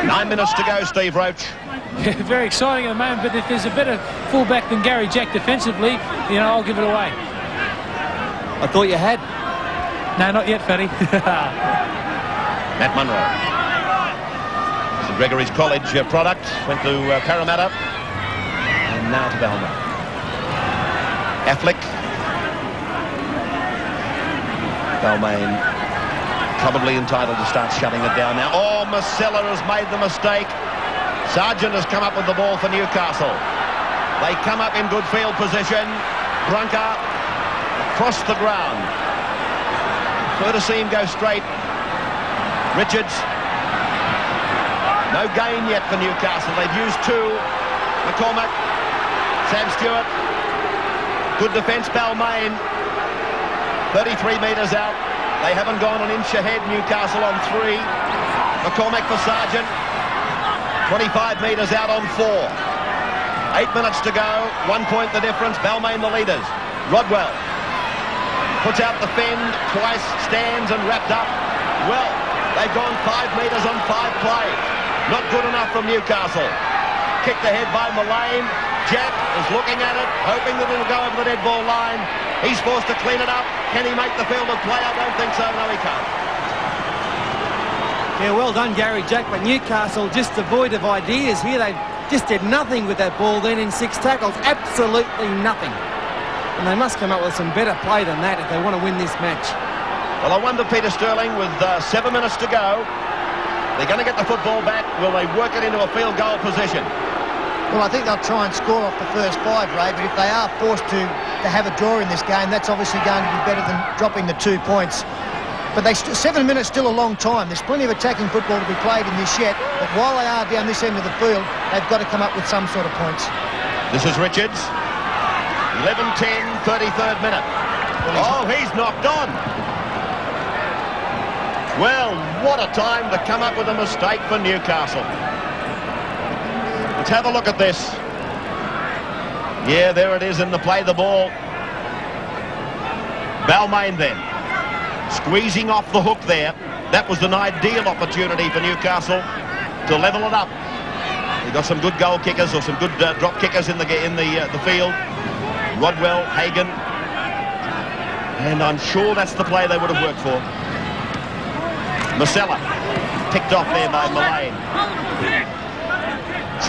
S1: 9 minutes to go, Steve Roach.
S3: Yeah, very exciting at the moment, but if there's a better fullback than Gary Jack defensively, you know, I'll give it away.
S2: I thought you had.
S3: No, not yet, Fatty.
S1: Matt Munro. St Gregory's College product. Went to Parramatta. And now to Balmain. Affleck. Balmain probably entitled to start shutting it down now. Oh, Marcella has made the mistake. Sargent has come up with the ball for Newcastle. They come up in good field position. Brunker across the ground. Prefer to see him go straight. Richards. No gain yet for Newcastle. They've used two. McCormack. Sam Stewart. Good defence, Balmain. 33 metres out. They haven't gone an inch ahead, Newcastle on 3. McCormack for Sargent. 25 metres out on 4. 8 minutes to go. 1 point the difference. Balmain the leaders. Rodwell puts out the fend twice, stands and wrapped up. Well, they've gone 5 metres on 5 plays. Not good enough from Newcastle. Kicked ahead by Mullane. Jack is looking at it, hoping that it'll go over the dead ball line. He's forced to clean it up. Can he make the field of play? I don't think so. No, he can't.
S2: Yeah, well done, Gary Jack, but Newcastle just devoid of ideas here. They just did nothing with that ball then in 6 tackles. Absolutely nothing. And they must come up with some better play than that if they want to win this match.
S1: Well, I wonder, Peter Sterling, with 7 minutes to go, they're going to get the football back. Will they work it into a field goal position?
S4: Well, I think they'll try and score off the first 5, Ray, but if they are forced to have a draw in this game, that's obviously going to be better than dropping the 2 points. But 7 minutes still a long time. There's plenty of attacking football to be played in this yet, but while they are down this end of the field, they've got to come up with some sort of points.
S1: This is Richards. 11-10, 33rd minute. Oh, he's knocked on. Well, what a time to come up with a mistake for Newcastle. Let's have a look at this. Yeah, there it is in the play, the ball. Balmain then, squeezing off the hook there. That was an ideal opportunity for Newcastle to level it up. They've got some good goal kickers or some good drop kickers in the field. Rodwell, Hagan. And I'm sure that's the play they would have worked for. Masella, picked off there by Balmain.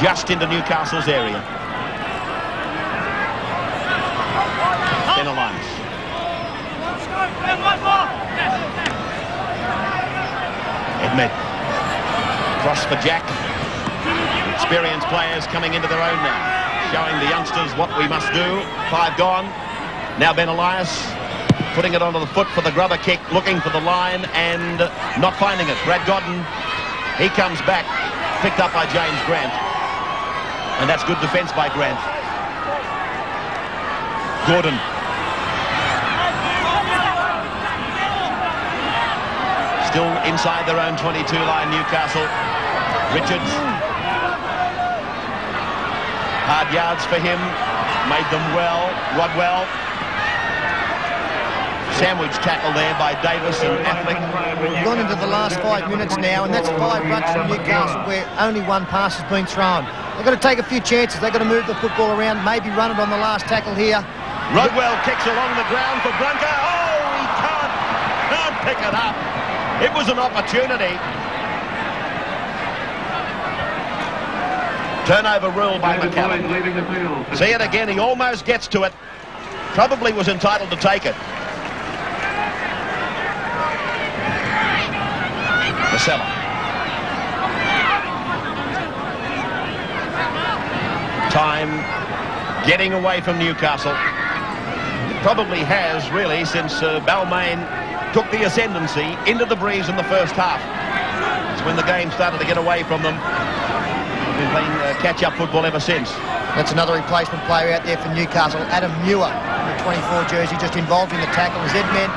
S1: Just into Newcastle's area. Penalise. Edmed. Cross for Jack. Experienced players coming into their own now. Showing the youngsters what we must do. 5 gone. Now Ben Elias putting it onto the foot for the grubber kick, looking for the line and not finding it. Brad Godden, he comes back, picked up by James Grant. And that's good defence by Grant. Gordon. Still inside their own 22 line, Newcastle. Richards. Hard yards for him. Made them well. Rodwell. Sandwich tackle there by Davis and Affleck.
S4: We've gone into the last 5 minutes now, and that's 5 runs from Newcastle where only 1 pass has been thrown. They've got to take a few chances. They've got to move the football around, maybe run it on the last tackle here.
S1: Rodwell kicks along the ground for Brunker. Oh, he can't pick it up. It was an opportunity. Turnover rule by McCallum. See it again, he almost gets to it. Probably was entitled to take it. Masella. Time getting away from Newcastle. It probably has, really, since Balmain took the ascendancy into the breeze in the first half. It's when the game started to get away from them. They've been playing catch-up football ever since.
S4: That's another replacement player out there for Newcastle. Adam Muir, the 24 jersey, just involved in the tackle. As Edmed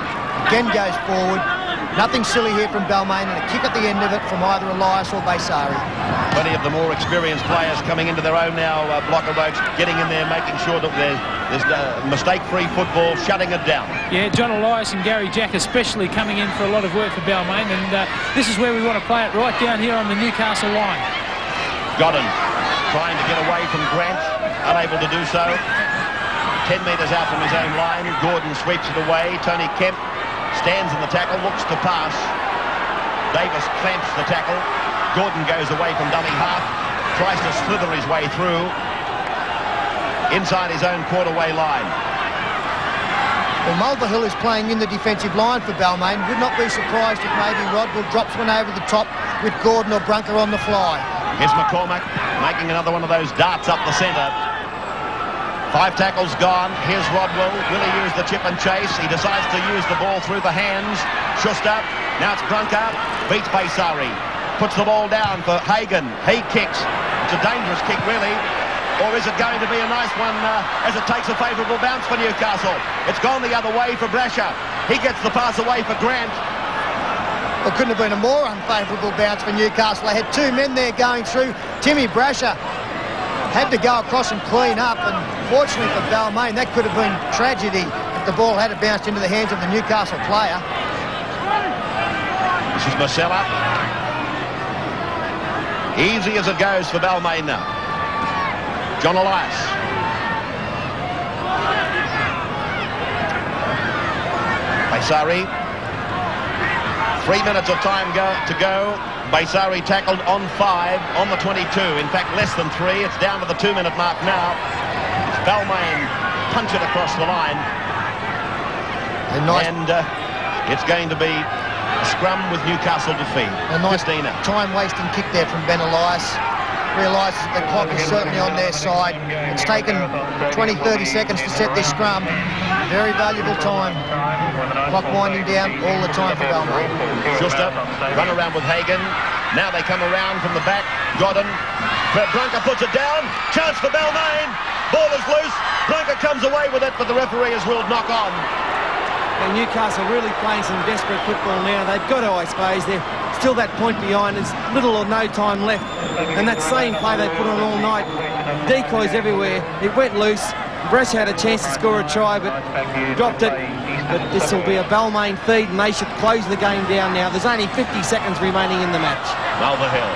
S4: again goes forward. Nothing silly here from Balmain, and a kick at the end of it from either Elias or Baysari.
S1: Plenty of the more experienced players coming into their own now. Blocker Oaks getting in there, making sure that there's mistake-free football, shutting it down.
S3: Yeah, John Elias and Gary Jack especially coming in for a lot of work for Balmain, and this is where we want to play it, right down here on the Newcastle line.
S1: Godden trying to get away from Grant, unable to do so. 10 metres out from his own line, Gordon sweeps it away. Tony Kemp stands in the tackle, looks to pass. Davis clamps the tackle. Gordon goes away from dummy half, tries to slither his way through inside his own quarter-way line.
S4: Well, Mulvihill is playing in the defensive line for Balmain. Would not be surprised if maybe Rodwell drops one over the top with Gordon or Brunker on the fly.
S1: Here's McCormack making another one of those darts up the centre. 5 tackles gone. Here's Rodwell. Will he use the chip and chase? He decides to use the ball through the hands. Schuster. Now it's Brunker. Beats Baysari. Puts the ball down for Hagan. He kicks. It's a dangerous kick, really. Or is it going to be a nice one as it takes a favourable bounce for Newcastle? It's gone the other way for Brasher. He gets the pass away for Grant.
S4: Well, couldn't have been a more unfavourable bounce for Newcastle. They had 2 men there going through. Timmy Brasher had to go across and clean up, and fortunately for Balmain, that could have been tragedy if the ball had bounced into the hands of the Newcastle player.
S1: This is Masella. Easy as it goes for Balmain now. John Elias. Baysari. 3 minutes of time to go. Baysari tackled on 5 on the 22. In fact, less than 3. It's down to the 2-minute mark now. It's Balmain punch it across the line. And it's going to be a scrum with Newcastle to feed.
S4: A nice time-wasting kick there from Ben Elias. Realises that the clock is certainly on their side. It's taken 20, 30 seconds to set this scrum. Very valuable time. Clock winding down all the time for Balmain.
S1: Schuster, run around with Hagan. Now they come around from the back. Godden. Brunker puts it down. Chance for Balmain. Ball is loose. Brunker comes away with it, but the referee has ruled knock on.
S2: And Newcastle really playing some desperate football now. They've got to, I suppose. They're still that point behind. There's little or no time left. And that same play they put on all night, decoys everywhere. It went loose. Brescia had a chance to score a try, but dropped it. But this will be a Balmain feed, and they should close the game down now. There's only 50 seconds remaining in the match.
S1: Mulverhill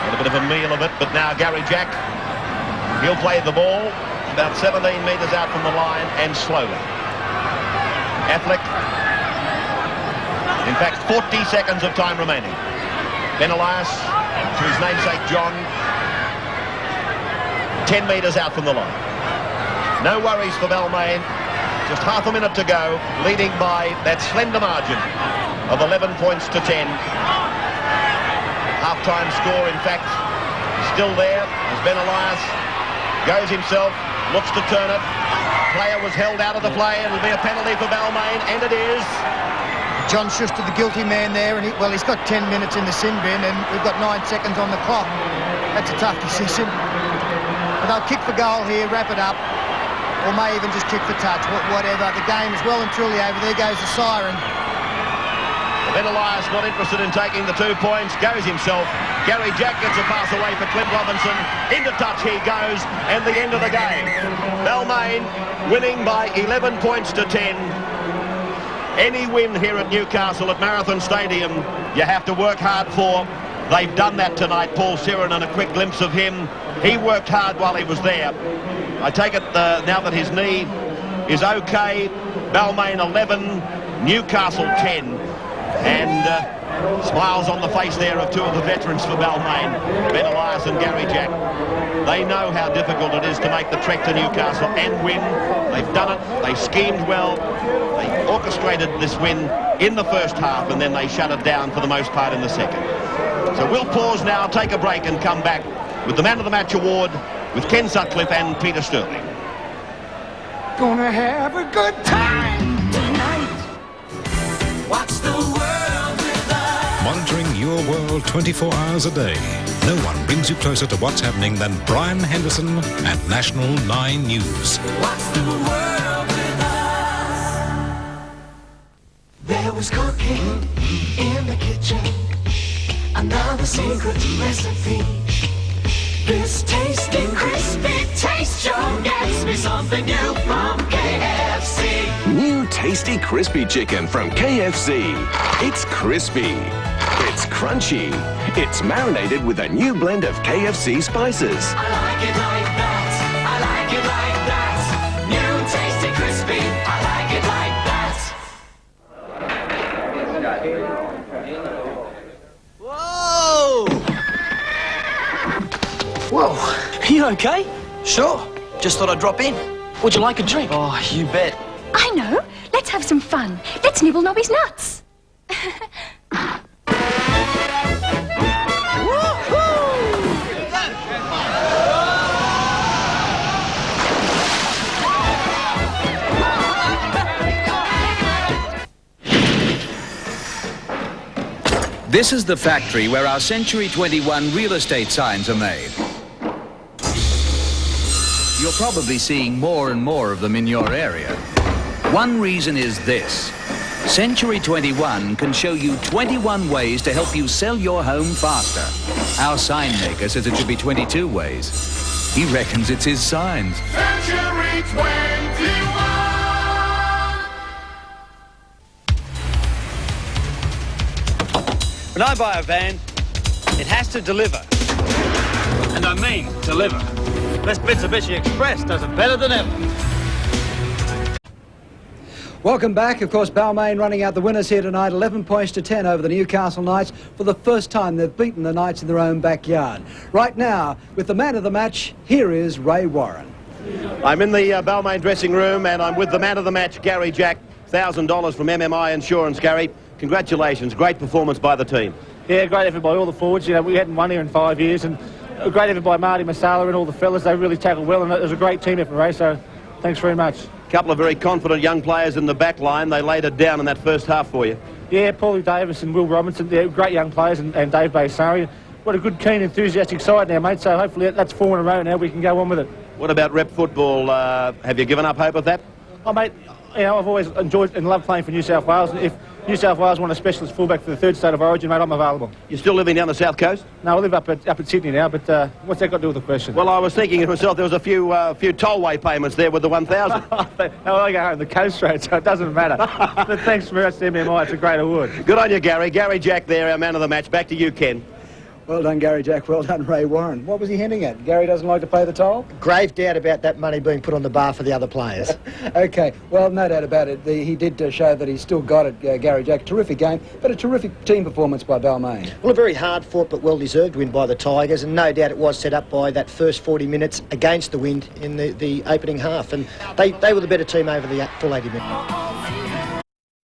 S1: had a bit of a meal of it, but now Gary Jack, he'll play the ball about 17 metres out from the line and slowly. Affleck, in fact 40 seconds of time remaining. Ben Elias to his namesake John, 10 metres out from the line. No worries for Balmain. Just half a minute to go, leading by that slender margin of 11 points to 10. Half-time score, in fact, still there as Ben Elias goes himself, looks to turn it. Player was held out of the play. It'll be a penalty for Balmain, and it is.
S4: John Schuster, the guilty man there, and he's got 10 minutes in the sin bin, and we've got 9 seconds on the clock. That's a tough decision. But they'll kick for goal here, wrap it up, or may even just kick for touch, whatever. The game is well and truly over. There goes the siren.
S1: Ben Elias not interested in taking the 2 points, goes himself. Gary Jack gets a pass away for Clint Robinson. Into touch he goes, and the end of the game. Balmain winning by 11 points to 10. Any win here at Newcastle at Marathon Stadium, you have to work hard for. They've done that tonight. Paul Siren, and a quick glimpse of him. He worked hard while he was there. I take it now that his knee is okay. Balmain 11, Newcastle 10. And smiles on the face there of two of the veterans for Balmain, Ben Elias and Gary Jack. They know how difficult it is to make the trek to Newcastle and win. They've done it. They schemed well. They orchestrated this win in the first half, and then they shut it down for the most part in the second. So we'll pause now, take a break, and come back with the Man of the Match award with Ken Sutcliffe and Peter Sterling.
S6: Gonna have a good time tonight.
S21: What's the world with us?
S5: Monitoring your world 24 hours a day. No one brings you closer to what's happening than Brian Henderson at National 9 News.
S21: What's the world with us? There was cooking in the kitchen, another secret recipe. This tasty, crispy taste sure gets me something new from KFC.
S7: New tasty crispy chicken from KFC. It's crispy. It's crunchy. It's marinated with a new blend of KFC spices.
S21: I like it like that. I like it like that. New tasty crispy. I like it like that.
S6: Whoa!
S8: Whoa, are you okay? Sure. Just thought I'd drop in. Would you like a drink? Oh, you bet.
S31: I know. Let's have some fun. Let's nibble Nobby's nuts.
S9: This is the factory where our Century 21 real estate signs are made. You're probably seeing more and more of them in your area. One reason is this. Century 21 can show you 21 ways to help you sell your home faster. Our sign maker says it should be 22 ways. He reckons it's his signs.
S21: Century 21.
S10: When I buy a van, it has to deliver. And I mean deliver. This Mitsubishi Express does it better than ever.
S11: Welcome back. Of course, Balmain running out the winners here tonight, 11 points to 10 over the Newcastle Knights. For the first time, they've beaten the Knights in their own backyard. Right now, with the man of the match, here is Ray Warren.
S1: I'm in the Balmain dressing room, and I'm with the man of the match, Gary Jack. $1,000 from MMI Insurance, Gary. Congratulations. Great performance by the team.
S12: Yeah, great effort by all the forwards. You know, we hadn't won here in 5 years, and a great effort by Marty Masala and all the fellas. They really tackled well, and it was a great team effort, Ray, so thanks very much.
S1: A couple of very confident young players in the back line. They laid it down in that first half for you.
S12: Yeah, Paulie Davis and Will Robinson, they're great young players, and Dave Baysari. What a good, keen, enthusiastic side now, mate, so hopefully that's 4 in a row now. We can go on with it.
S1: What about rep football? Have you given up hope of that?
S12: Oh, mate, you know, I've always enjoyed and loved playing for New South Wales. If New South Wales want a specialist fullback for the third state of origin, mate, I'm available.
S1: You're still living down the south coast?
S12: No, I live up at Sydney now, but what's that got to do with the question?
S1: Well, I was thinking to myself there was a few tollway payments there with the 1,000.
S12: No, I go home the coast road, so it doesn't matter. But thanks very much to MMI, it's a great award.
S1: Good on you, Gary. Gary Jack there, our man of the match. Back to you, Ken.
S11: Well done, Gary Jack. Well done, Ray Warren. What was he hinting at? Gary doesn't like to pay the toll?
S4: Grave doubt about that money being put on the bar for the other players.
S11: OK, well, no doubt about it. He did show that he's still got it, Gary Jack. Terrific game, but a terrific team performance by Balmain.
S4: Well, a very hard-fought but well-deserved win by the Tigers, and no doubt it was set up by that first 40 minutes against the wind in the opening half, and they were the better team over the full 80 minutes.